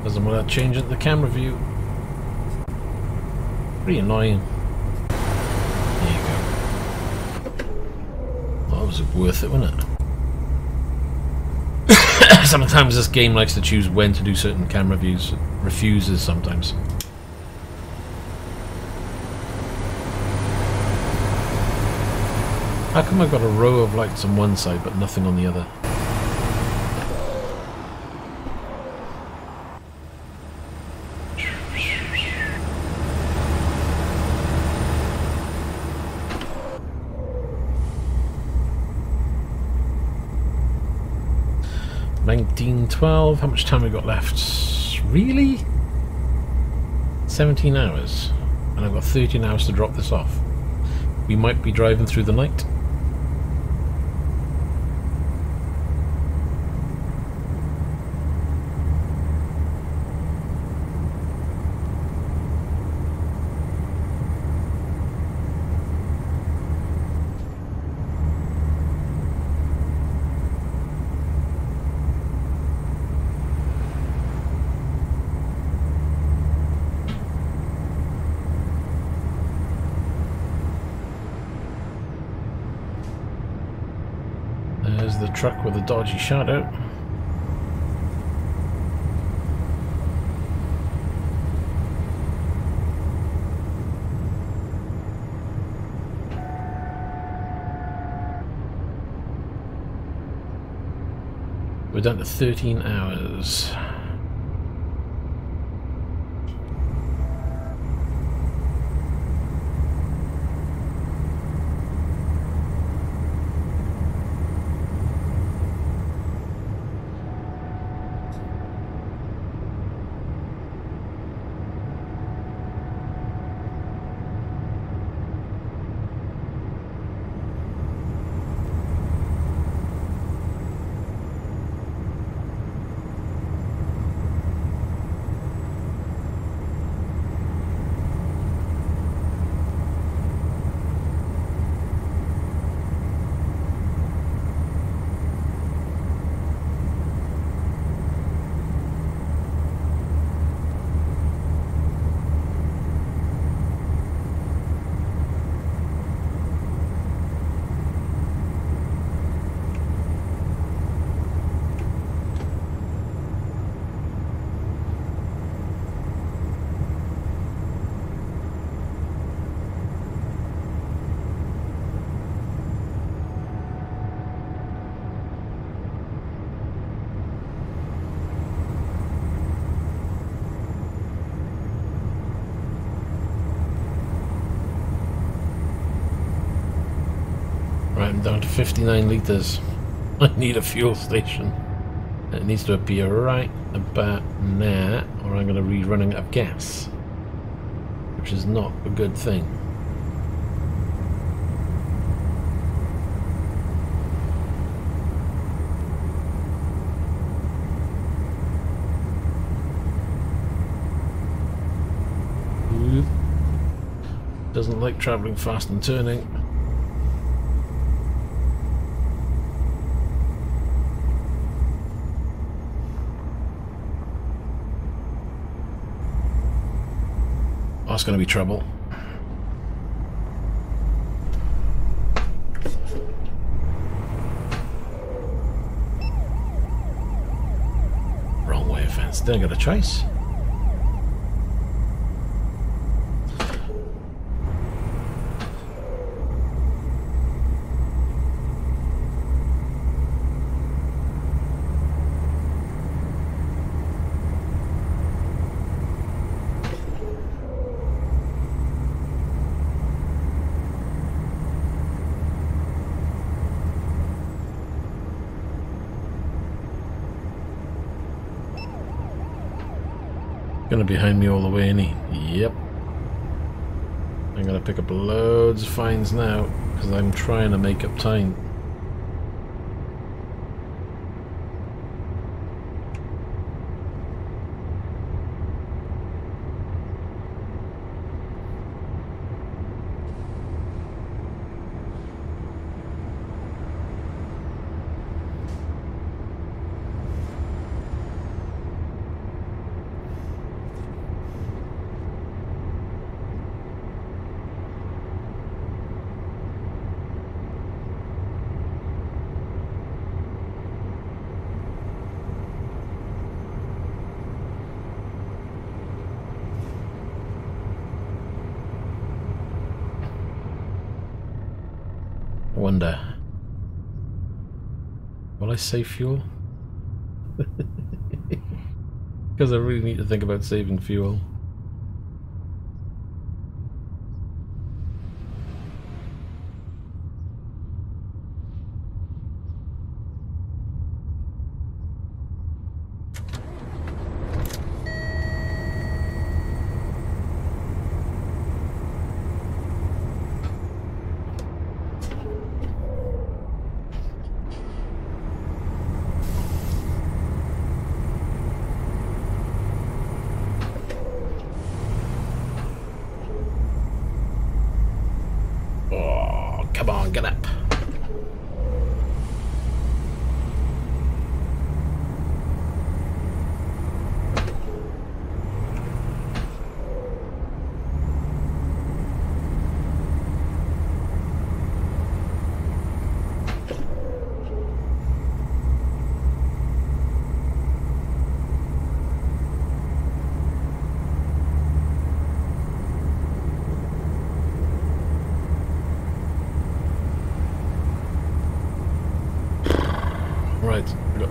Doesn't want to change the camera view. Pretty annoying. There you go. Well, that was worth it, wasn't it? Sometimes this game likes to choose when to do certain camera views. It refuses sometimes. How come I've got a row of lights on one side but nothing on the other? $19.12. How much time we got left? Really? 17 hours. And I've got 13 hours to drop this off. We might be driving through the night. There's the truck with a dodgy shadow. We're down to 13 hours. Right, I'm down to 59 litres. I need a fuel station. It needs to appear right about now, or I'm going to be running out of gas, which is not a good thing. Doesn't like travelling fast and turning. That's going to be trouble. Wrong way of fence. Didn't get a choice. Gonna be behind me all the way, ain't he? Yep. I'm gonna pick up loads of fines now because I'm trying to make up time. Wonder, will I save fuel? Because I really need to think about saving fuel. Come on, get up.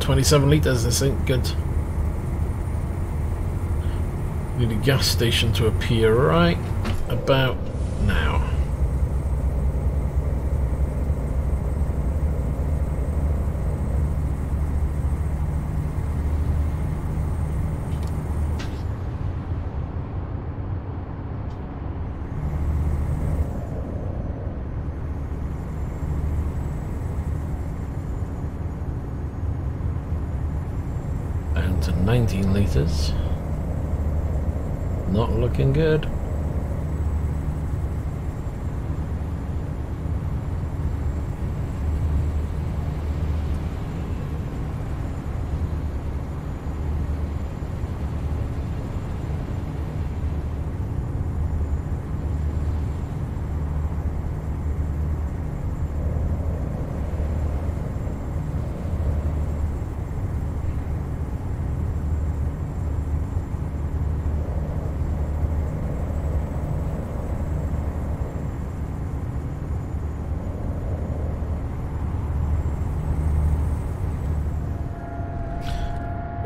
27 litres, this ain't good. Need a gas station to appear right about now. Down to 19 litres. Not looking good.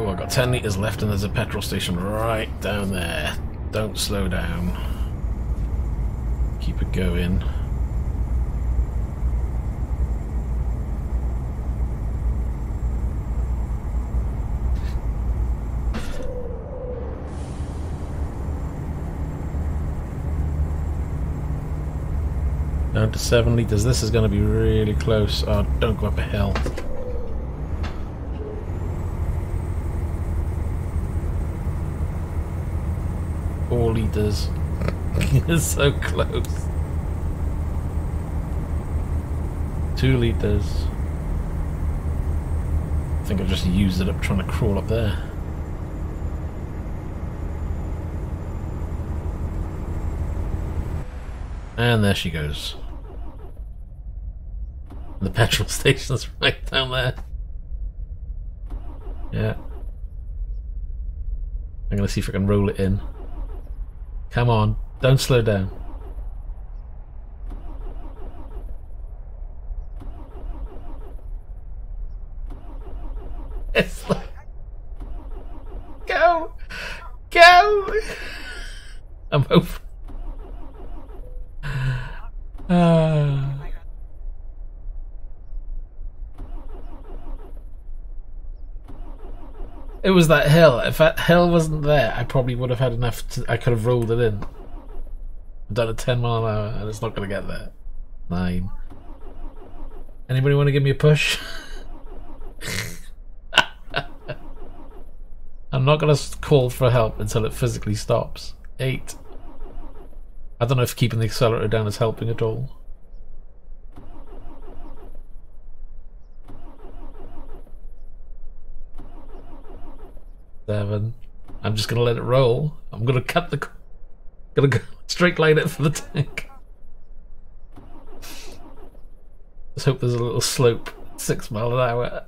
Oh, I've got 10 litres left and there's a petrol station right down there. Don't slow down. Keep it going. Down to 7 litres. This is going to be really close. Oh, don't go up a hill. Litres. It's so close. 2 litres. I think I just used it up trying to crawl up there. And there she goes. The petrol station's right down there. Yeah. I'm gonna see if I can roll it in. Come on, don't slow down. It's like, go! Go! I'm hoping. It was that hill. If that hill wasn't there, I probably would have had enough to, I could have rolled it in. I've done a 10 mile an hour and it's not going to get there. 9. Anybody want to give me a push? I'm not going to call for help until it physically stops. 8. I don't know if keeping the accelerator down is helping at all. 7. I'm just gonna let it roll. I'm gonna cut the. Gonna go straight line it for the tank. Let's hope there's a little slope. 6 mile an hour.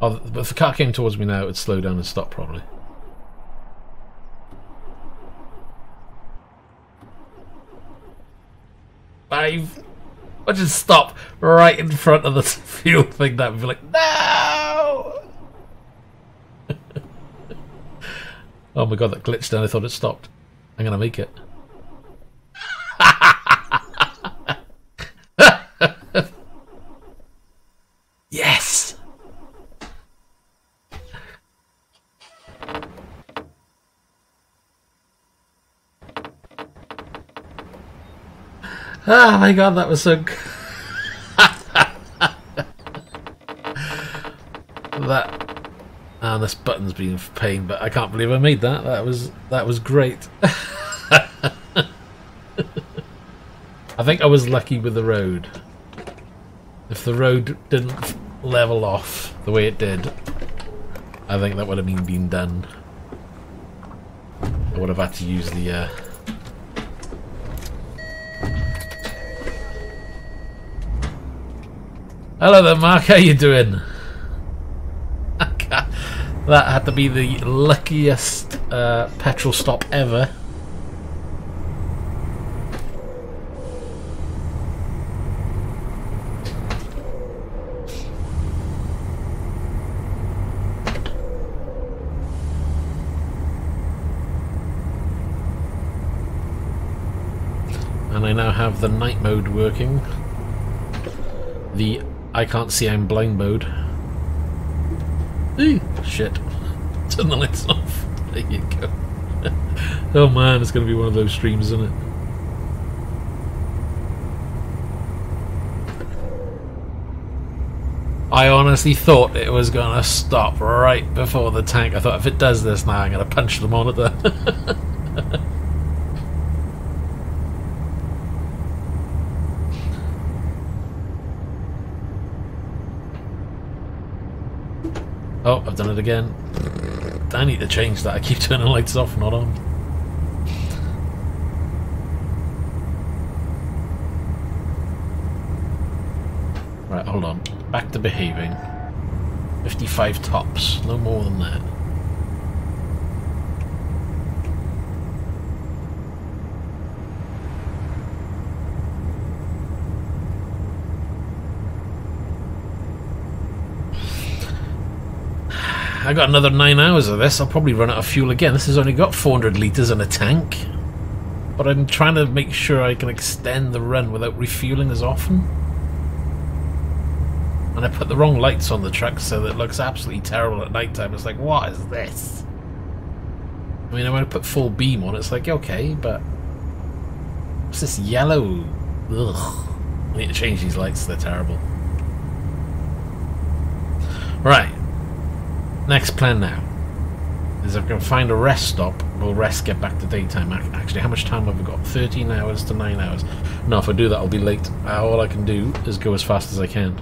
Oh, but if the car came towards me now, it'd slow down and stop probably. Five. Or just stop right in front of the fuel thing. That would be like, no! Oh my god, that glitched and I thought it stopped. I'm gonna make it. Yes! Oh my god, that was so that this button's being a pain, but I can't believe I made that. That was great. I think I was lucky with the road. If the road didn't level off the way it did, I think that would have been done. I would have had to use the Hello there, Mark. How you doing? That had to be the luckiest petrol stop ever. And I now have the night mode working. The I can't see I'm blind mode. Ooh, shit. Turn the lights off. There you go. Oh man, it's going to be one of those streams, isn't it? I honestly thought it was going to stop right before the tank. I thought if it does this now, I'm going to punch the monitor. Oh, I've done it again. I need to change that. I keep turning lights off, not on. Right, hold on. Back to behaving. 55 tops, no more than that. I got another 9 hours of this. I'll probably run out of fuel again. This has only got 400 litres in a tank. But I'm trying to make sure I can extend the run without refueling as often. And I put the wrong lights on the truck so that it looks absolutely terrible at night time. It's like, what is this? I mean, when I put full beam on, it's like, okay, but what's this yellow? Ugh. I need to change these lights, they're terrible. Right. Next plan now is if I can find a rest stop, we'll rest, get back to daytime. Actually, how much time have we got? 13 hours to 9 hours. No, if I do that, I'll be late. All I can do is go as fast as I can.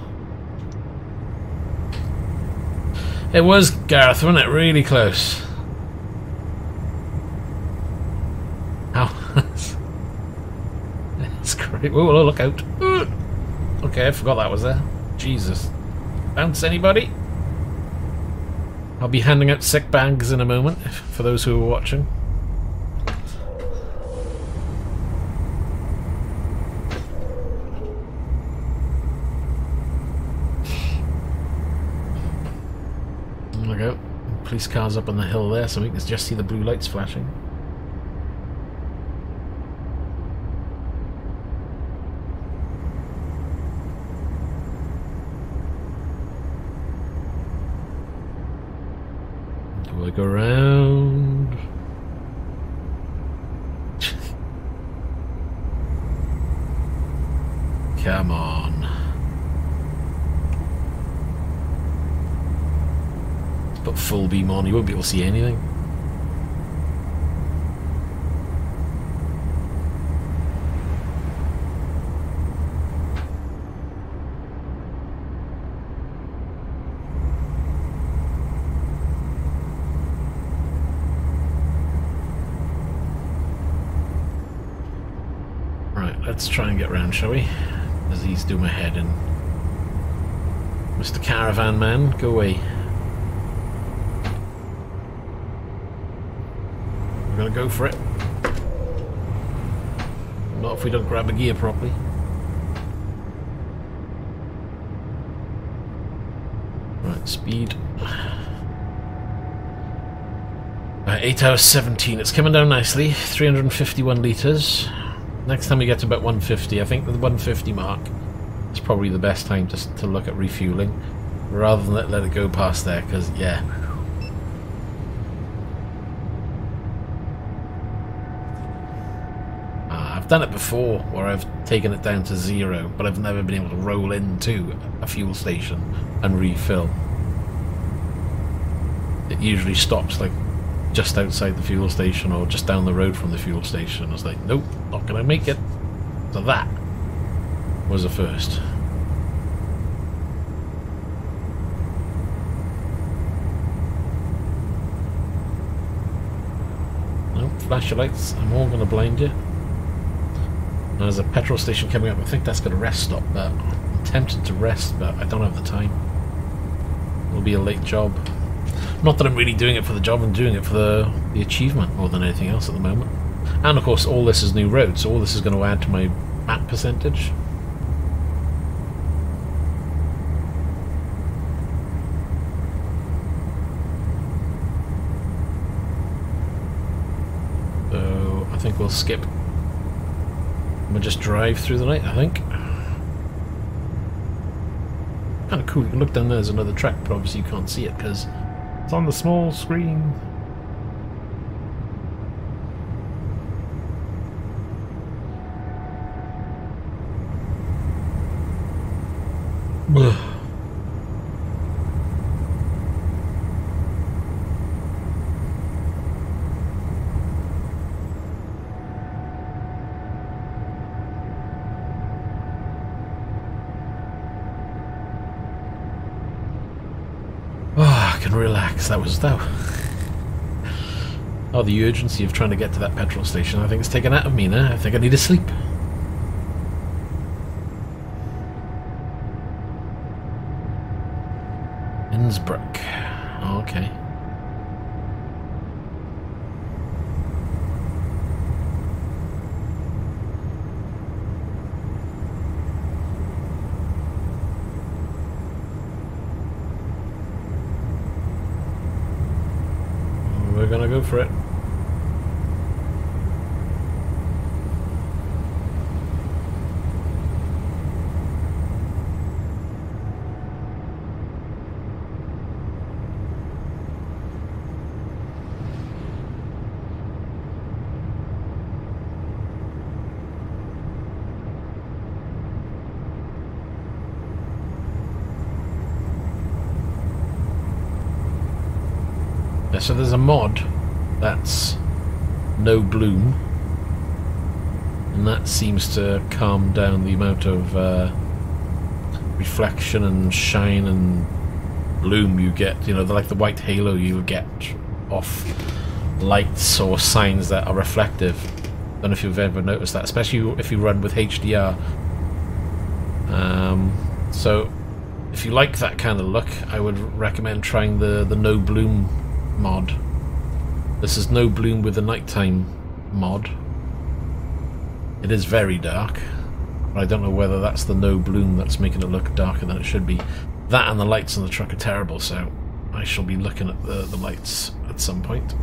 It was, Gareth, wasn't it? Really close. How? It's great. Oh, look out. Okay, I forgot that was there. Jesus. Bounce, anybody? I'll be handing out sick bags in a moment, for those who are watching. There we go. Police car's up on the hill there, so we can just see the blue lights flashing. Go around. Come on. Let's put full beam on, you won't be able to see anything. Let's try and get round, shall we? As these do my head in. Mr. Caravan Man, go away. We're gonna go for it. Not if we don't grab a gear properly. Right, speed. 8 hours 17. It's coming down nicely. 351 litres. Next time we get to about 150, I think the 150 mark is probably the best time to look at refueling, rather than let it go past there, because, yeah. I've done it before, where I've taken it down to 0, but I've never been able to roll into a fuel station and refill. It usually stops, like, just outside the fuel station or just down the road from the fuel station. I was like, nope, not gonna make it. So that was a first. Nope, flash your lights, I'm all gonna blind you. Now there's a petrol station coming up. I think that's got a rest stop, but I'm tempted to rest, but I don't have the time. It'll be a late job. Not that I'm really doing it for the job, I'm doing it for the achievement more than anything else at the moment. And of course all this is new road, so all this is going to add to my map percentage. So I think we'll skip We'll just drive through the night, I think. Kind of cool. You can look down there, there's another track, but obviously you can't see it because it's on the small screen. I can relax. That was that. Oh, the urgency of trying to get to that petrol station, I think it's taken out of me now. I think I need to sleep. Innsbruck. Oh, okay. We're gonna go for it. So there's a mod that's no bloom, and that seems to calm down the amount of reflection and shine and bloom you get, you know, like the white halo you get off lights or signs that are reflective. Don't know if you've ever noticed that, especially if you run with HDR. So if you like that kind of look, I would recommend trying the no bloom mod. This is no bloom with the nighttime mod. It is very dark, but I don't know whether that's the no bloom that's making it look darker than it should be. That and the lights on the truck are terrible, so I shall be looking at the lights at some point.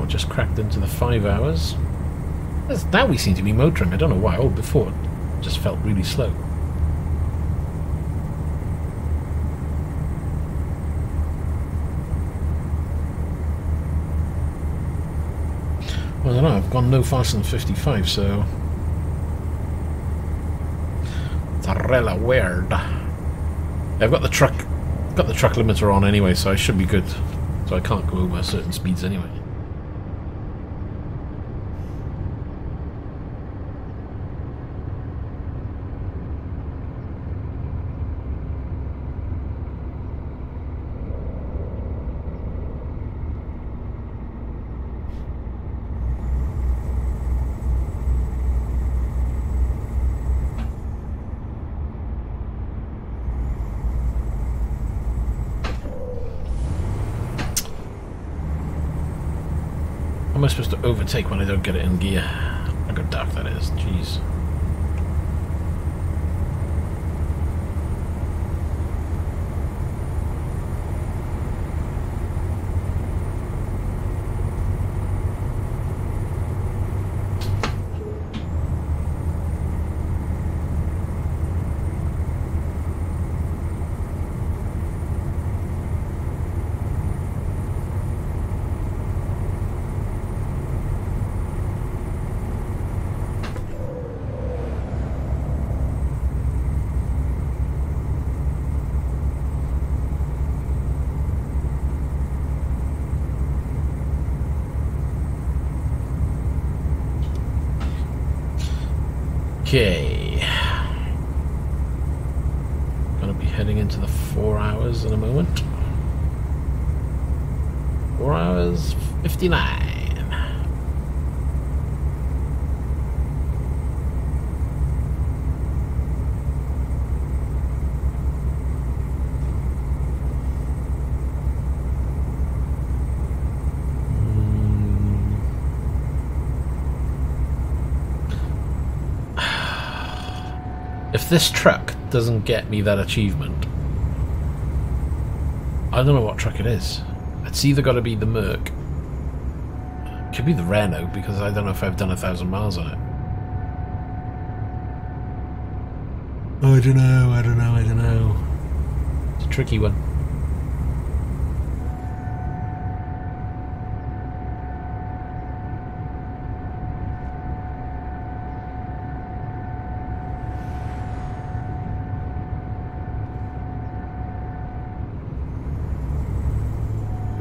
Just cracked into the 5 hours. Now we seem to be motoring. I don't know why. Oh, before it just felt really slow. Well, I don't know. I've gone no faster than 55, so it's really weird. I've got the truck limiter on anyway, so I should be good. So I can't go over certain speeds anyway. How am I supposed to overtake when I don't get it in gear? Look how dark that is, jeez. Okay, gonna be heading into the 4 hours in a moment. 4 hours 59. if this truck doesn't get me that achievement, I don't know what truck it is. It's either got to be the Merc. Could be the Renault, because I don't know if I've done 1,000 miles on it. I don't know. It's a tricky one.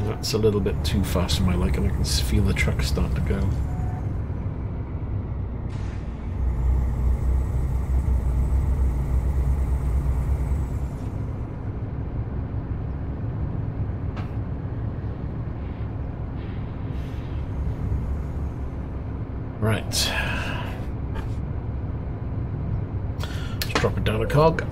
That's a little bit too fast for my liking. I can feel the truck start to go. Right. Just drop it down a cog.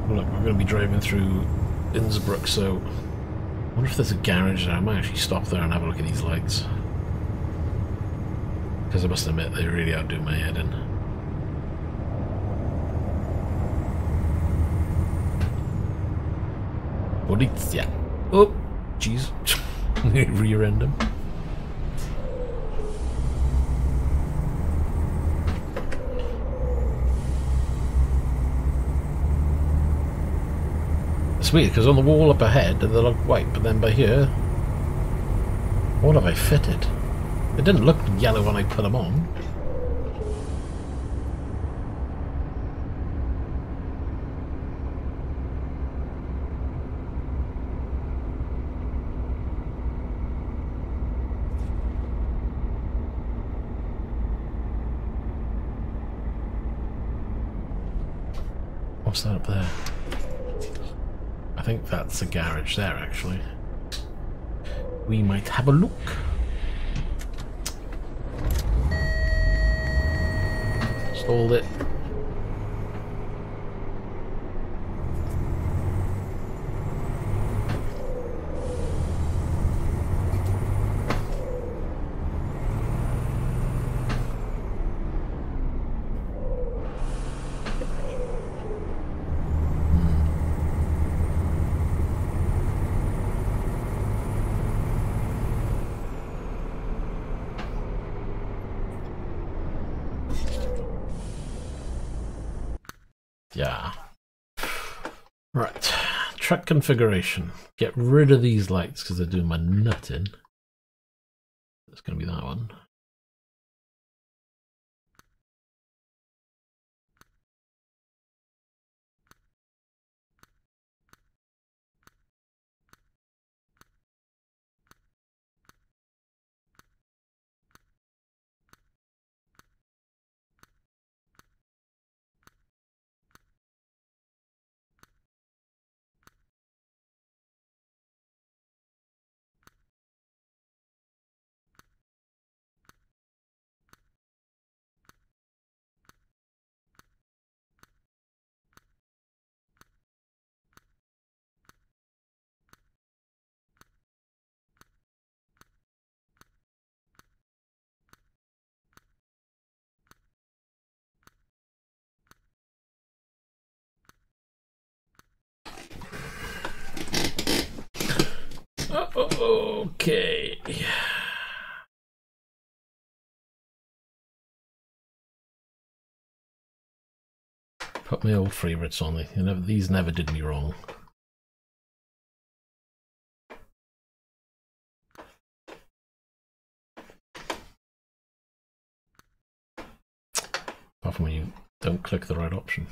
Look, we're going to be driving through Innsbruck, so I wonder if there's a garage there. I might actually stop there and have a look at these lights. Because I must admit, they really are doing my head in. Politia. Oh, jeez. Rear end him. It's weird because on the wall up ahead they look white, but then by here, what have I fitted? It didn't look yellow when I put them on. What's that up there? I think that's a garage there, actually. We might have a look. Stalled it. Yeah. Right. Truck configuration. Get rid of these lights because they're doing my nut in. It's going to be that one. Okay. Put my old favourites on. These never did me wrong. Apart from when you don't click the right option.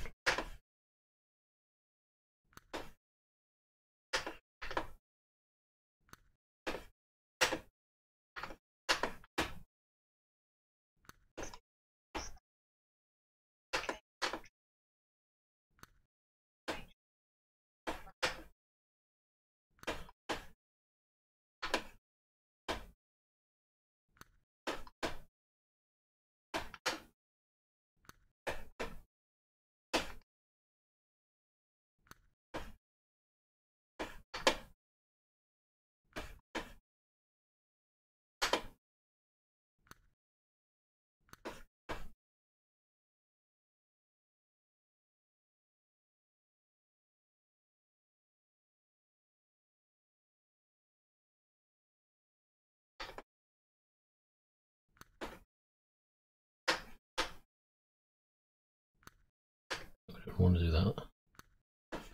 don't want to do that.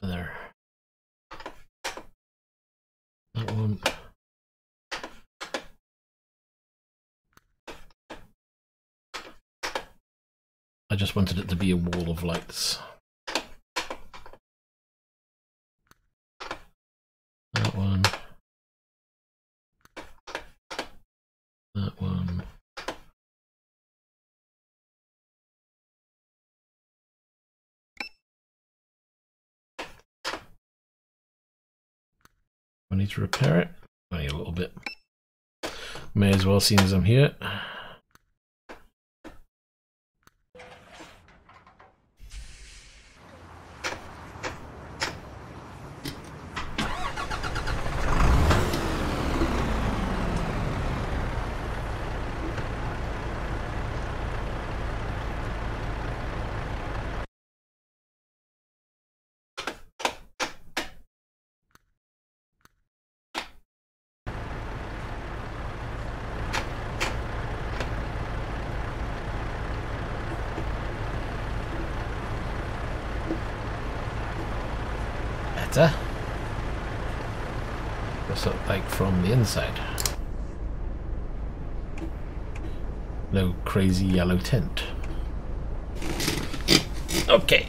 There. That one. I just wanted it to be a wall of lights. That one. That one. I need to repair it. Only a little bit. May as well, seeing as I'm here. What's it like from the inside? No crazy yellow tint. Okay.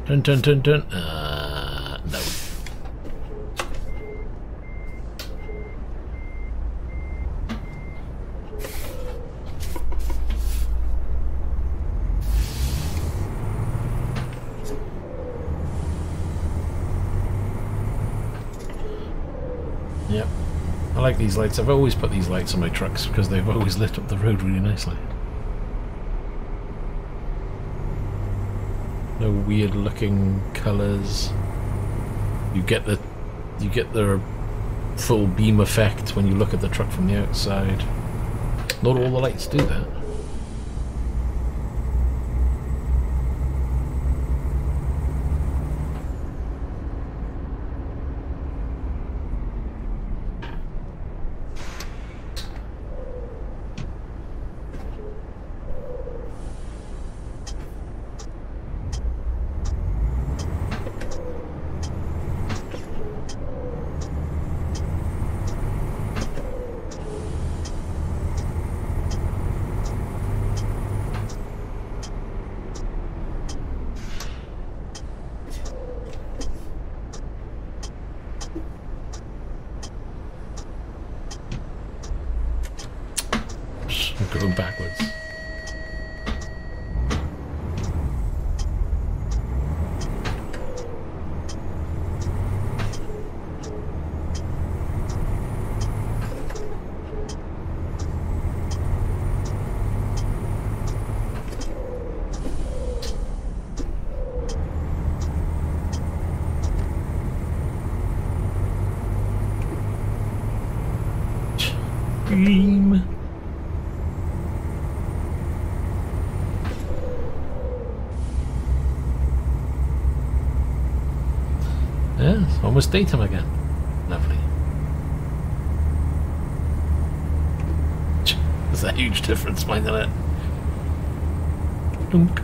Dun dun dun dun. No. Yep. I like these lights. I've always put these lights on my trucks because they've always lit up the road really nicely. No weird looking colours. You get the full beam effect when you look at the truck from the outside. Not all the lights do that. Going backwards. Dream. Yeah, it's almost daytime again. Lovely. There's a huge difference, minding it. Dunk.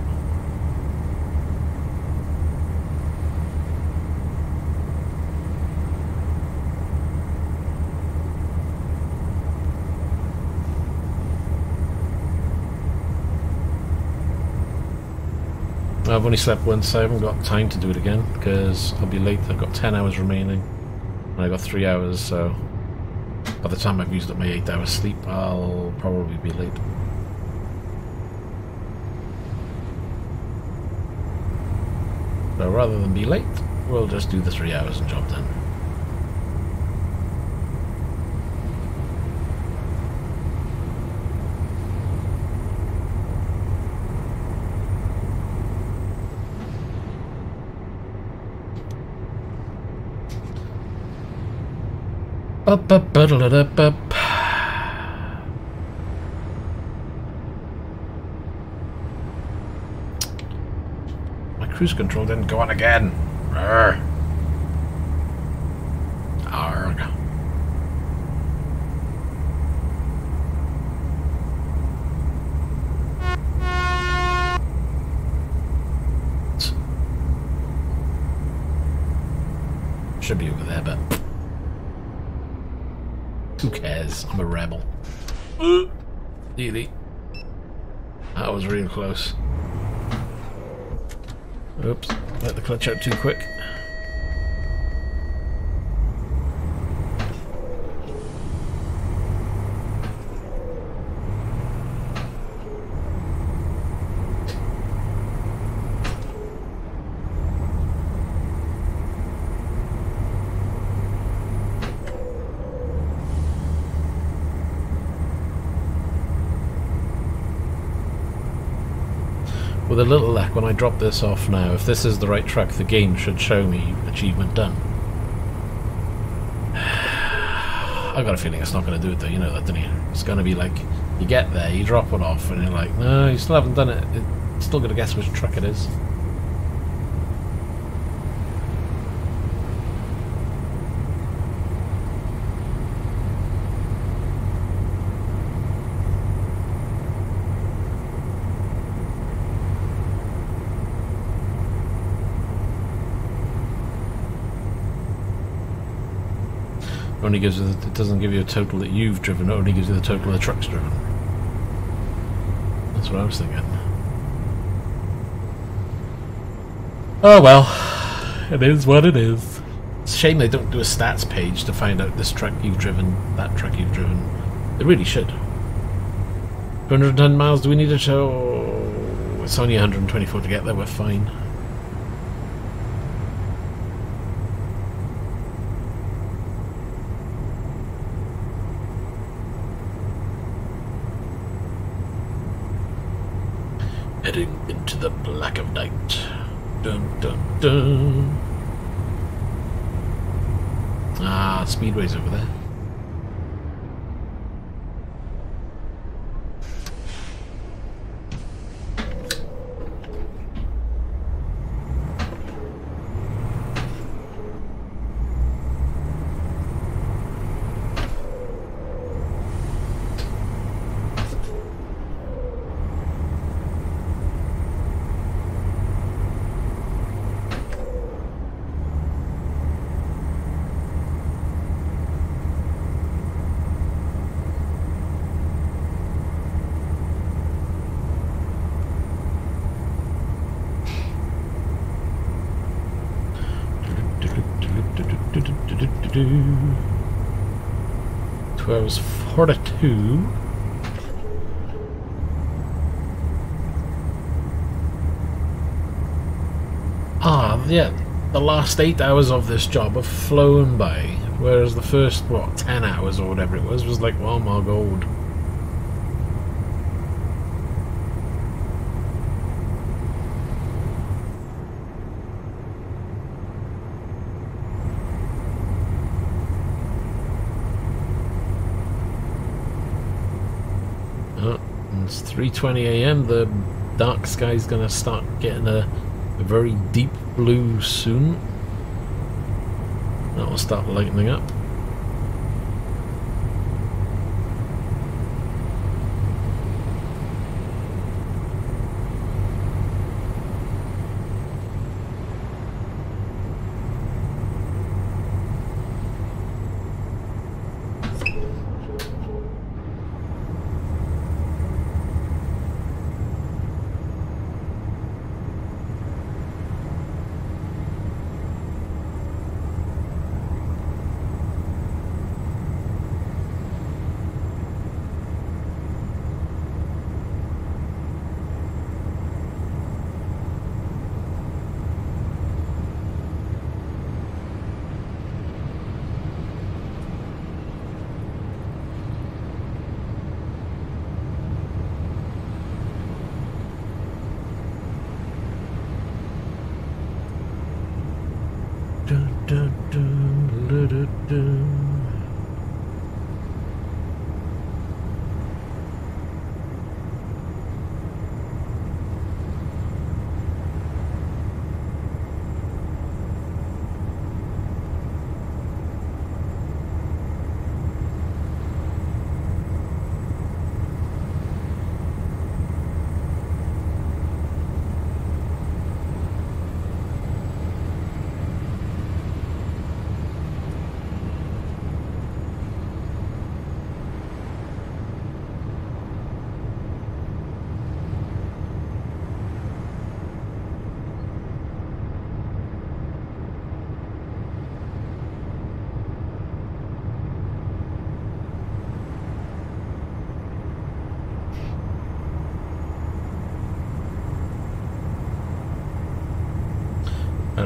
I've only slept once, so I haven't got time to do it again because I'll be late. I've got 10 hours remaining and I got 3 hours, so by the time I've used up my 8 hours sleep I'll probably be late. So rather than be late, we'll just do the 3 hours and job done. My cruise control didn't go on again. Arrgh. Arrgh. Who cares? I'm a rebel. Really? That was real close. Oops, let the clutch out too quick. With a little luck, when I drop this off now, if this is the right truck, the game should show me achievement done. I've got a feeling it's not going to do it though, you know that, don't you? It's going to be like, you get there, you drop it off, and you're like, no, you still haven't done it. It's still got to guess which truck it is. Only gives you it doesn't give you a total that you've driven, it only gives you the total of the trucks driven. That's what I was thinking. Oh well, it is what it is. It's a shame they don't do a stats page to find out this truck you've driven, that truck you've driven. They really should. 210 miles do we need to show? It's only 124 to get there, we're fine. Heading into the black of night. Dun dun dun. Ah, Speedway's over there. Was 42. Ah, yeah, the last 8 hours of this job have flown by, whereas the first, what, 10 hours or whatever it was like, oh my god. It's 3:20 AM. The dark sky's gonna start getting a very deep blue soon. That will start lightening up.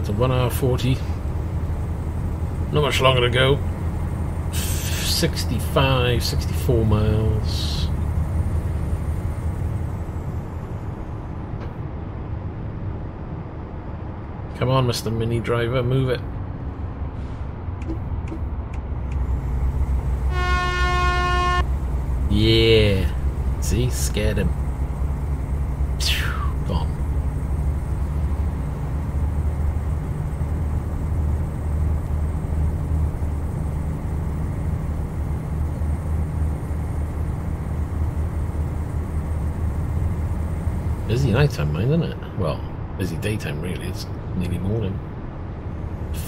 That's a 1 hour 40. Not much longer to go. 65, 64 miles. Come on, Mr. Mini Driver, move it. Yeah. See? Scared him. Gone. Busy nighttime, mind, isn't it? Well, busy daytime, really. It's nearly morning.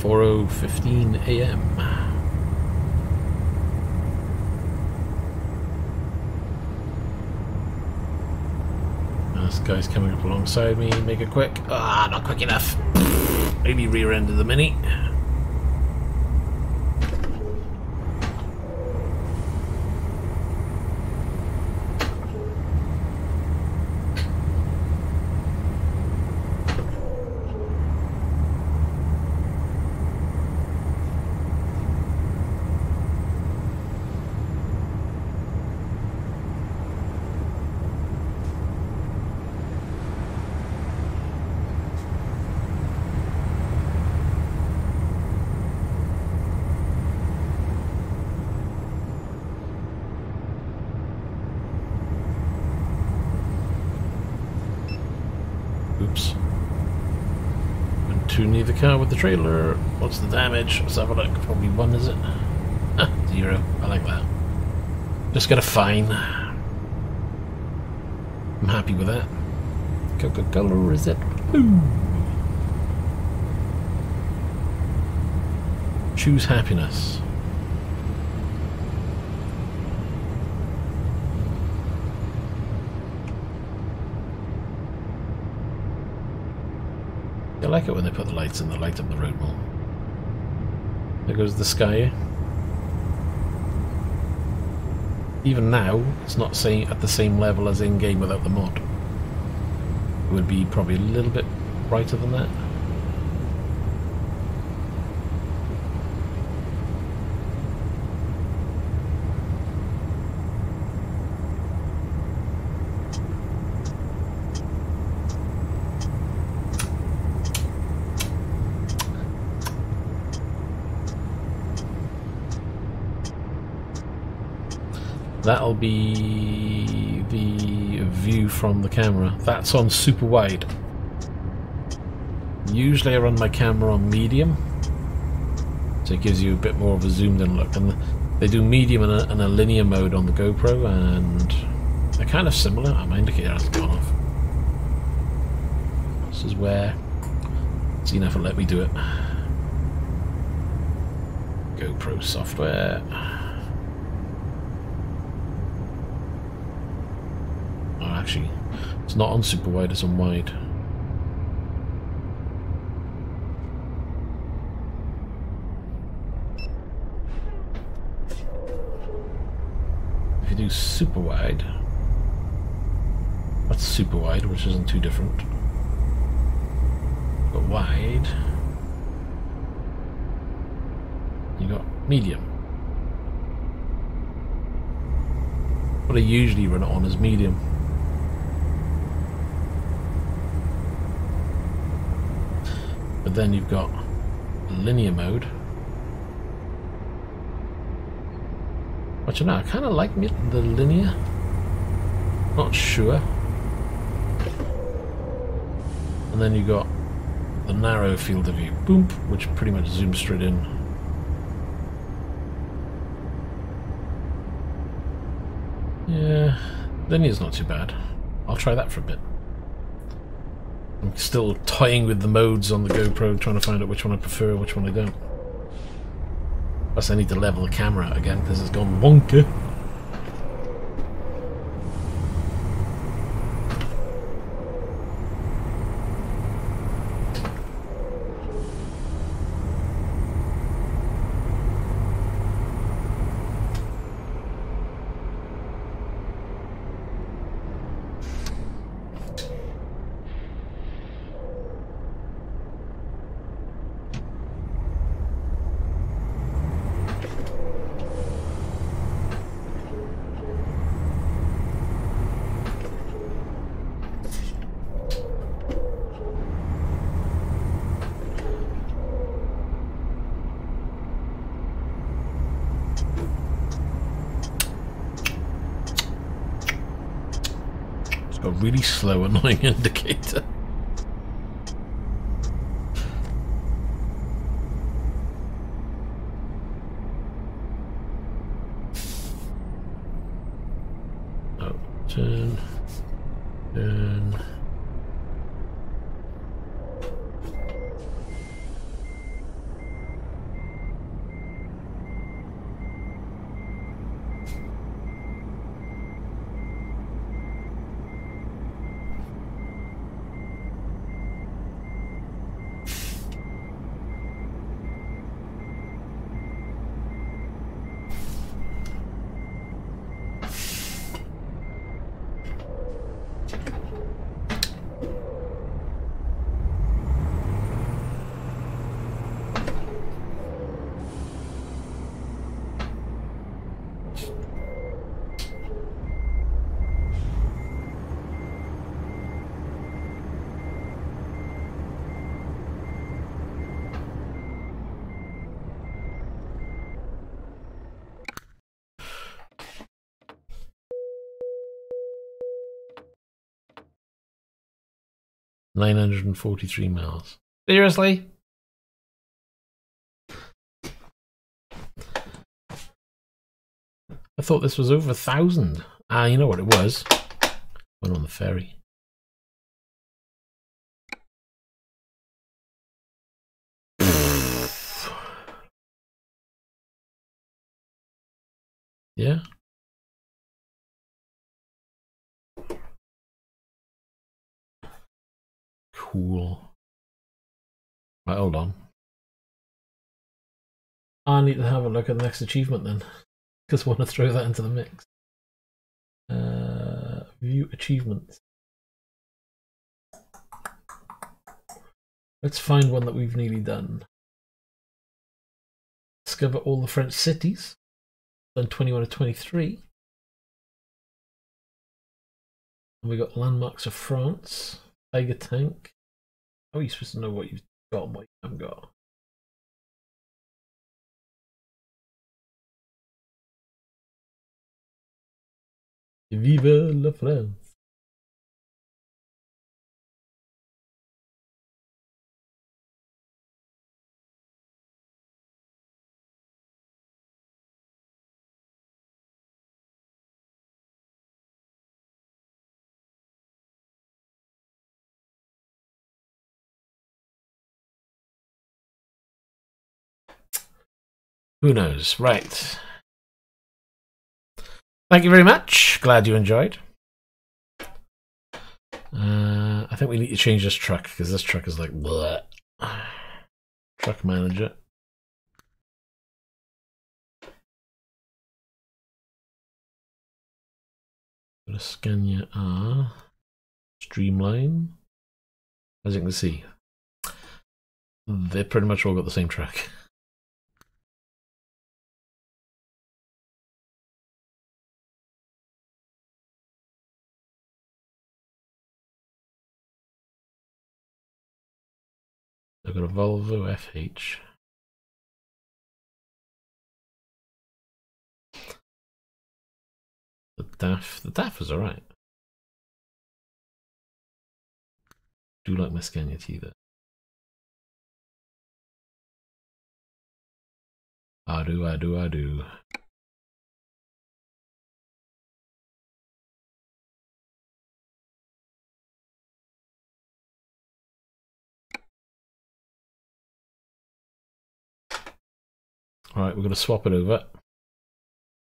4:15 a.m. This guy's coming up alongside me. Make it quick. Ah, not quick enough. Maybe rear end of the Mini. Oops. Went too near the car with the trailer. What's the damage? Let's have a look. Probably 1, is it? Ah, 0. I like that. Just got a fine. I'm happy with that. Coca-Cola, is it? Ooh. Choose happiness. I like it when they put the lights in the light up the road more. There goes the sky. Even now, it's not saying at the same level as in-game without the mod. It would be probably a little bit brighter than that. That'll be the view from the camera. That's on super wide. Usually I run my camera on medium, so it gives you a bit more of a zoomed in look. And they do medium and a linear mode on the GoPro, and they're kind of similar. Oh, my indicator has gone off. This is where CNF will let me do it. GoPro software. Actually, it's not on super wide, it's on wide. If you do super wide, that's super wide, which isn't too different. But wide, you got medium. What I usually run it on is medium. But then you've got linear mode. But you know, I kind of like the linear. Not sure. And then you got the narrow field of view, boom, which pretty much zooms straight in. Yeah, linear's not too bad. I'll try that for a bit. I'm still toying with the modes on the GoPro, trying to find out which one I prefer and which one I don't. Plus I need to level the camera out again because it's gone wonky. A really slow, annoying indicator. Oh, turn. Turn. $943 miles. Seriously? I thought this was over 1,000. Ah, you know what it was? Went on the ferry. Yeah. Cool. Right, hold on. I need to have a look at the next achievement then, because I want to throw that into the mix. View achievements. Let's find one that we've nearly done. Discover all the French cities. Done 21 of 23. And we got landmarks of France. Tiger tank. How are you supposed to know what you've got and what you haven't got? Vive la France. Who knows? Right. Thank you very much. Glad you enjoyed. I think we need to change this truck because this truck is like bleh. Truck manager. Go to Scania R. Streamline. As you can see, they pretty much all got the same truck. I've got a Volvo FH. The DAF is alright. Do like my Scania T though. I do. Alright, we're going to swap it over.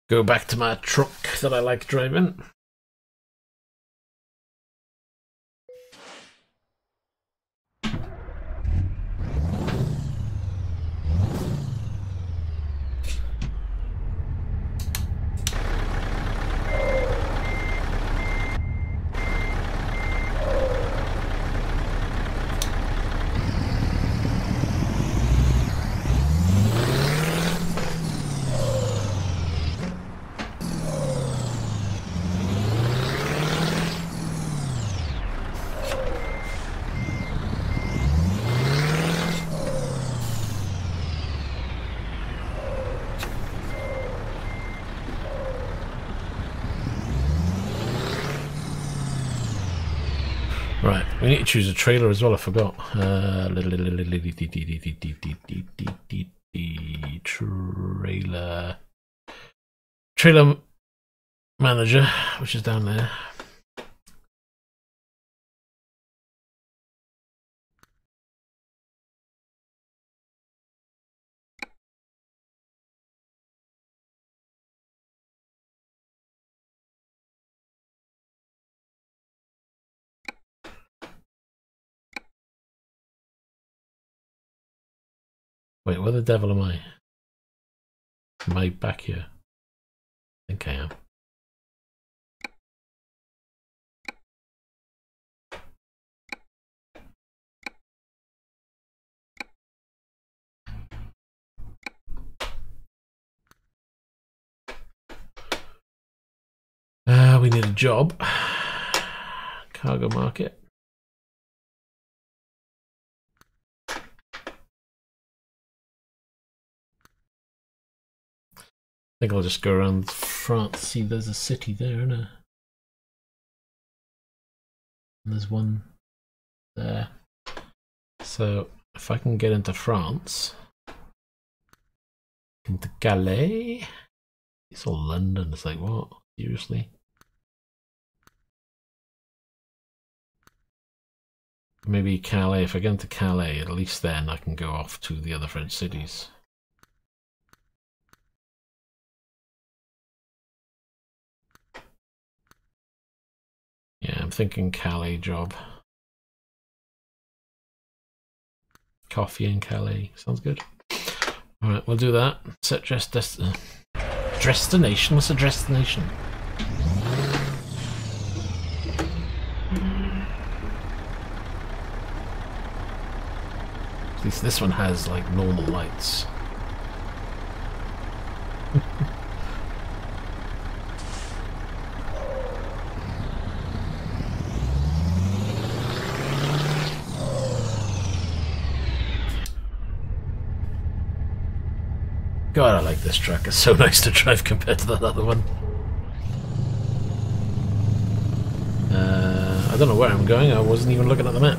Go back to my truck that I like driving. Right, we need to choose a trailer as well, I forgot. Trailer manager, which is down there. Wait, where the devil am I? Am I back here? I think I am. We need a job. Cargo market. I think I'll just go around France. See, there's a city there, isn't there? And there's one there. So if I can get into France, into Calais, it's all London. It's like, what? Seriously? Maybe Calais. If I get into Calais, at least then I can go off to the other French cities. Yeah, I'm thinking Calais job. Coffee in Calais. Sounds good. Alright, we'll do that. Set destination. What's a destination? At least this one has like normal lights. God, I like this truck. It's so nice to drive compared to that other one. I don't know where I'm going. I wasn't even looking at the map.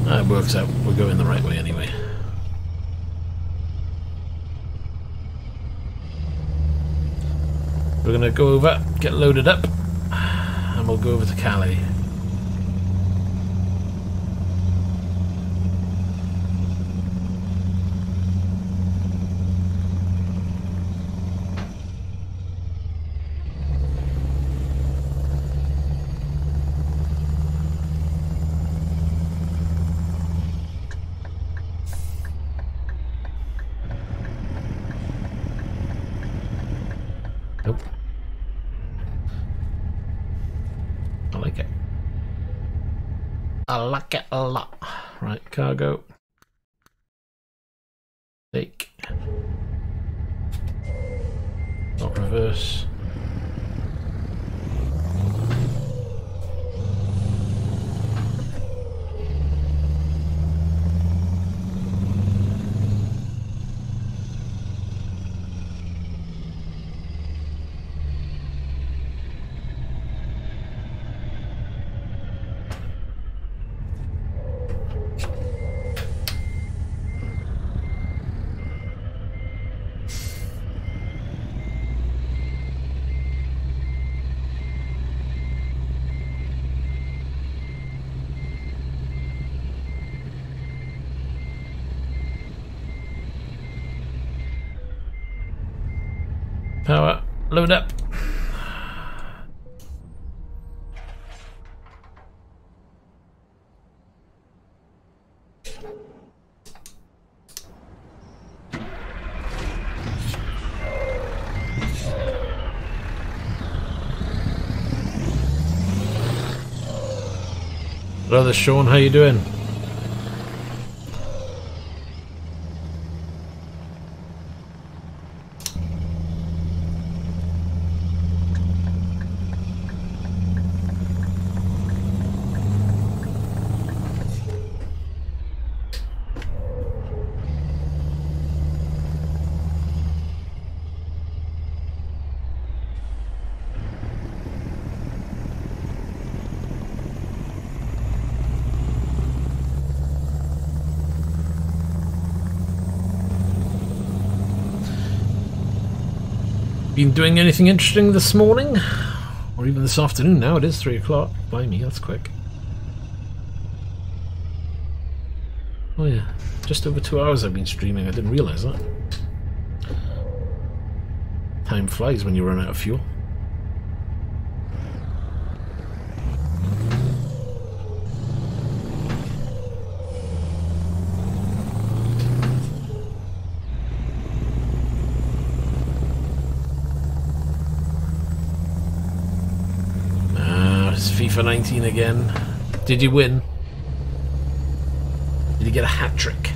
It works out. We're going the right way anyway. We're gonna go over, get loaded up, and we'll go over to Calais. Nope. I like it. I like it a lot. Right, cargo. Take. Not reverse. Power, load up. Brother Sean, how you doing? Been doing anything interesting this morning? Or even this afternoon? Now it is 3 o'clock. By me, that's quick. Oh yeah, just over 2 hours I've been streaming. I didn't realise that. Time flies when you run out of fuel. It's FIFA 19 again. Did you win? Did you get a hat trick?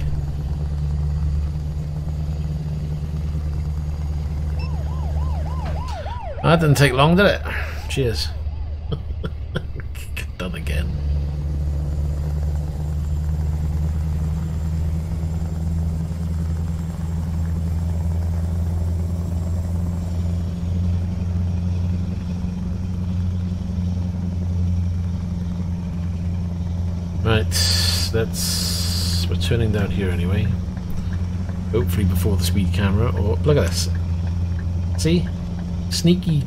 That didn't take long, did it? Cheers. Done again. Right, we're turning down here anyway. Hopefully before the speed camera, or look at this. See? Sneaky,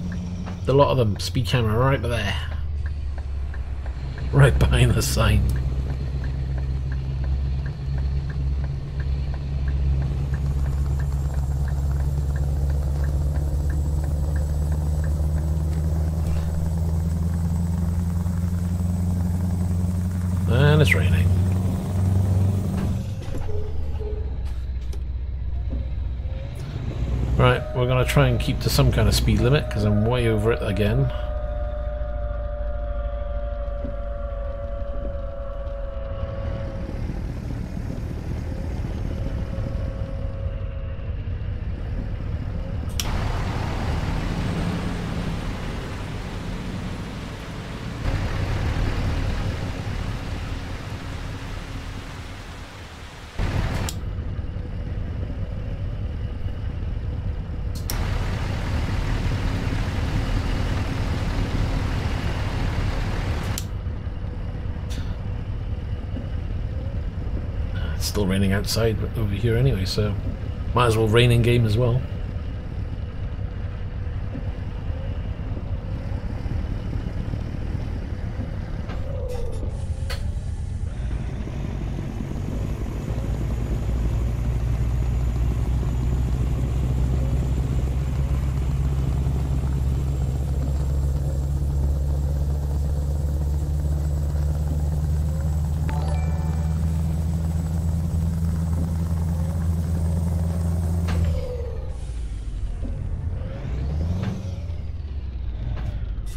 a lot of them, speed camera right there. Right behind the sign. And it's raining. Right, we're going to try and keep to some kind of speed limit because I'm way over it again. Still raining outside over here anyway, so might as well rain in game as well.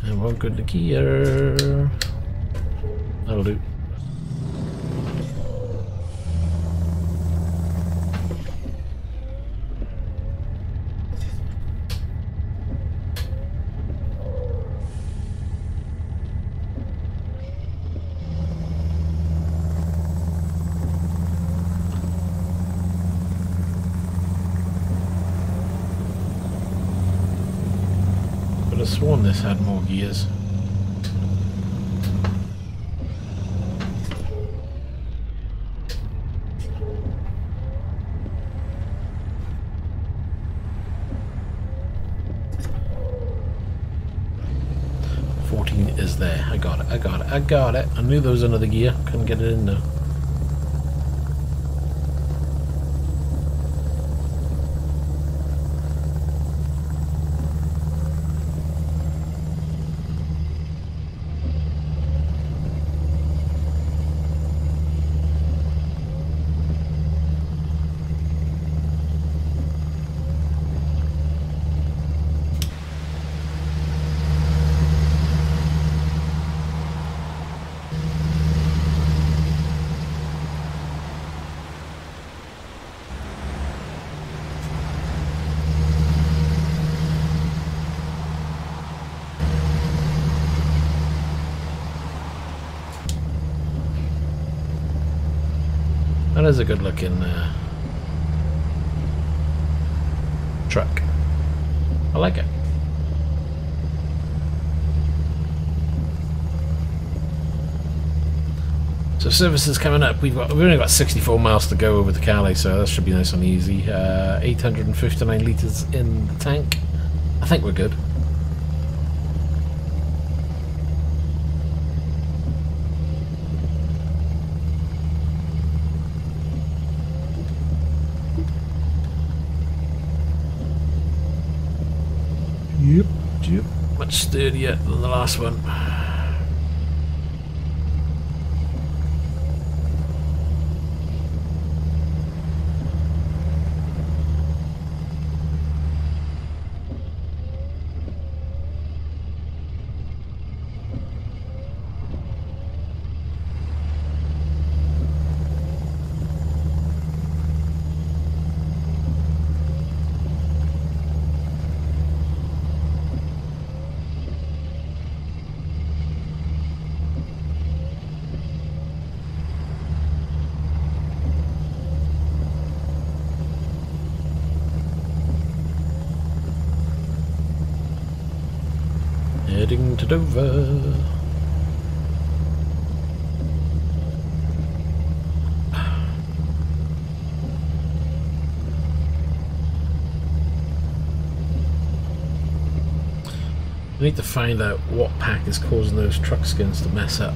And one good gear. That'll do. Could have sworn this had more gears. Is there. I got it, I got it, I got it. I knew there was another gear, couldn't get it in though. That is a good looking truck. I like it. So service is coming up. We've only got 64 miles to go over to Calais, so that should be nice and easy. 859 litres in the tank. I think we're good. Yep, much sturdier than the last one. Heading to Dover. I need to find out what pack is causing those truck skins to mess up.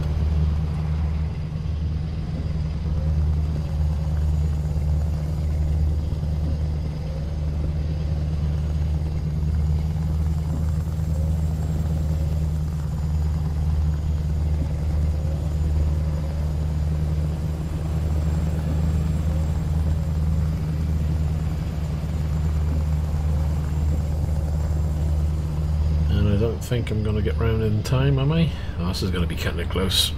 I think I'm going to get round in time, am I? Oh, this is going to be kind of close.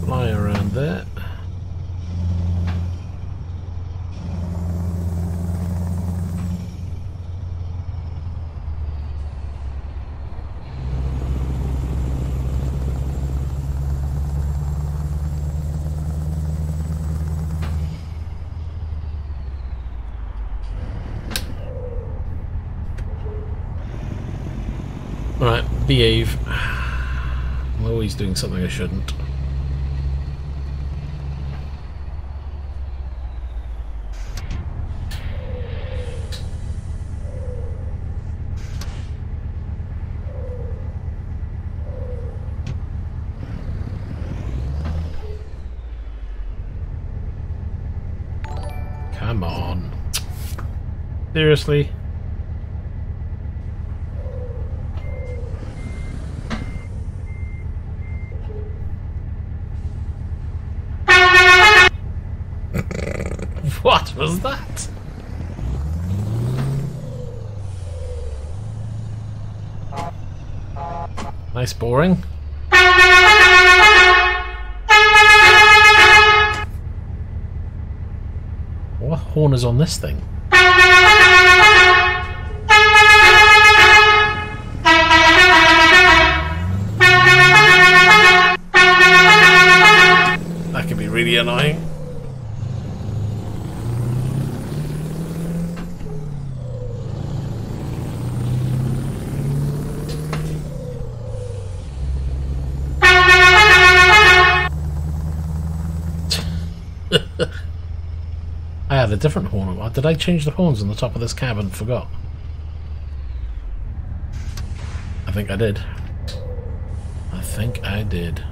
Fly around there. Right, behave. I'm always doing something I shouldn't. Come on. Seriously? What was that? Nice boring. What horn is on this thing? That can be really annoying. I had a different horn. Did I change the horns on the top of this cab and forgot? I think I did. I think I did.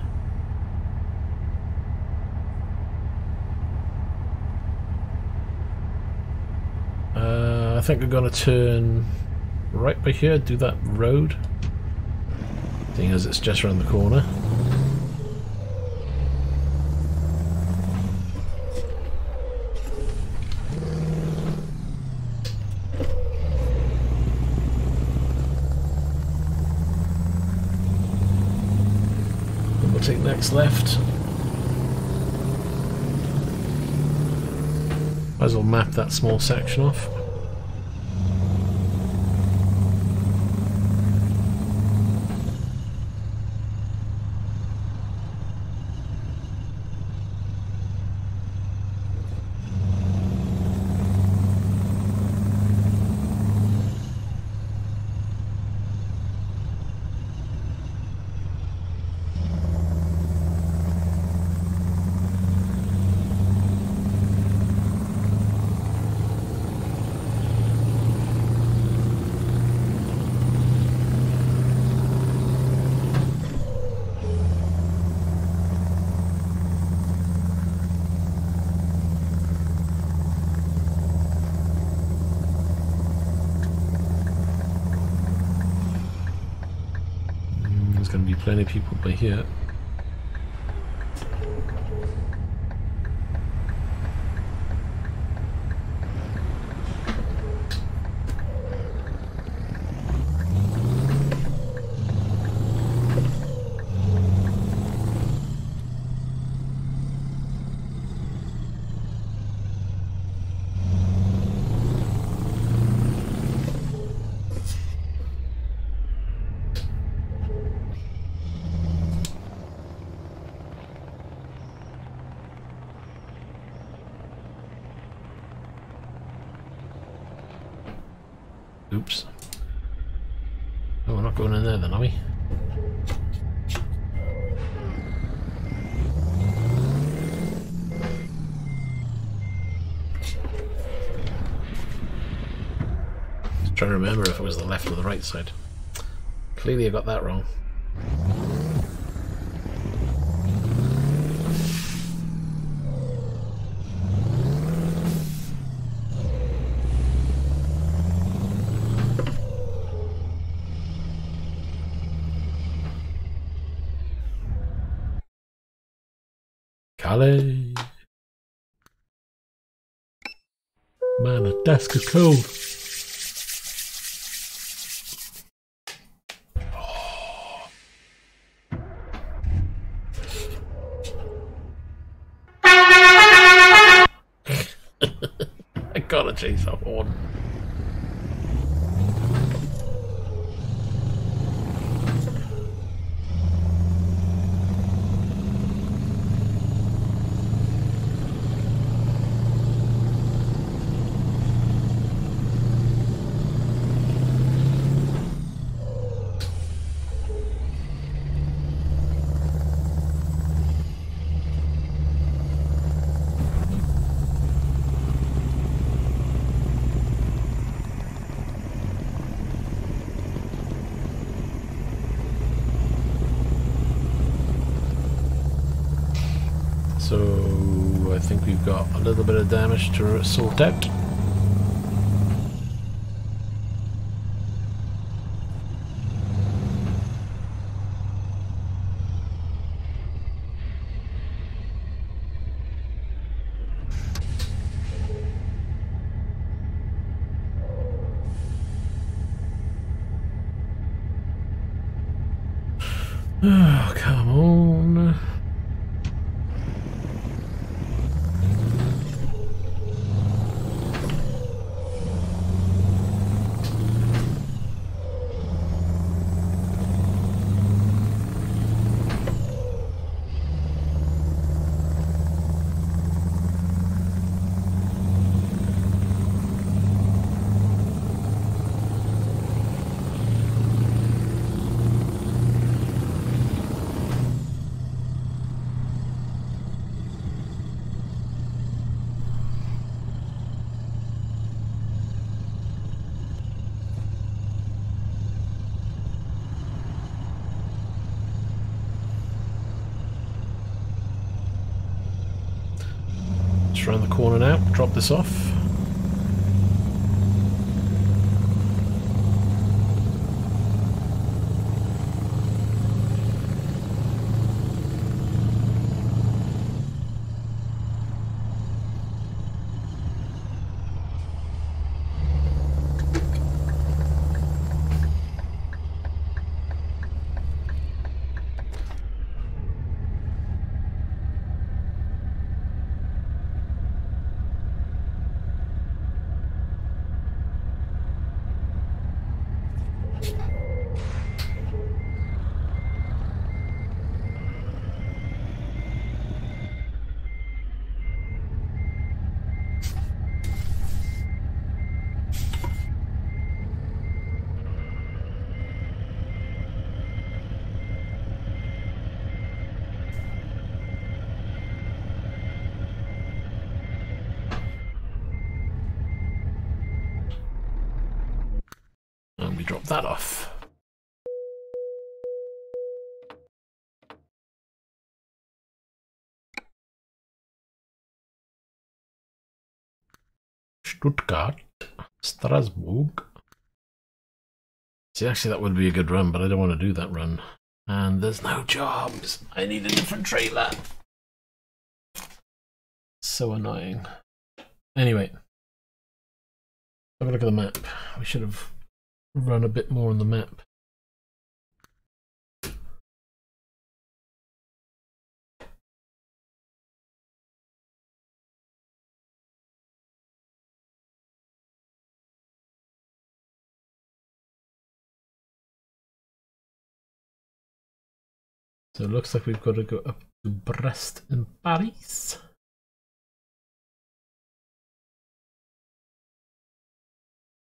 I think we're gonna turn right by here, do that road. Seeing as it's just around the corner. take next left. Might as well map that small section off. Going to be plenty of people by here. Oops. Oh, we're not going in there then, are we? Just trying to remember if it was the left or the right side. Clearly I got that wrong. Calais. Man, a desk is cold. Oh. I gotta chase that horn. So I think we've got a little bit of damage to sort out. Oh, come on. Around the corner now, drop this off. drop that off. Stuttgart, Strasbourg. See, actually that would be a good run, but I don't want to do that run. And there's no jobs. I need a different trailer. So annoying. Anyway, have a look at the map. We should have run a bit more on the map. So it looks like we've got to go up to Brest and Paris.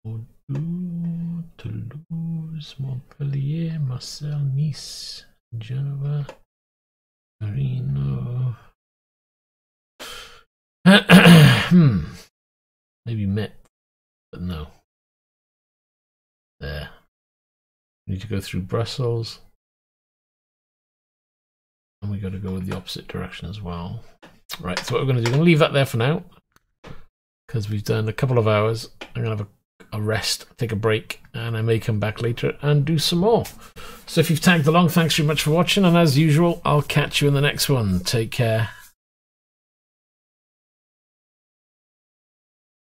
Bordeaux, Toulouse, Montpellier, Marseille, Nice, Genova, Marino. Maybe Met, but no. There. We need to go through Brussels. And we got to go with the opposite direction as well. Right, so what we're going to do, we're going to leave that there for now. Because we've done a couple of hours. I'm going to have a rest, take a break, and I may come back later and do some more. So if you've tagged along, thanks very much for watching. And as usual, I'll catch you in the next one. Take care.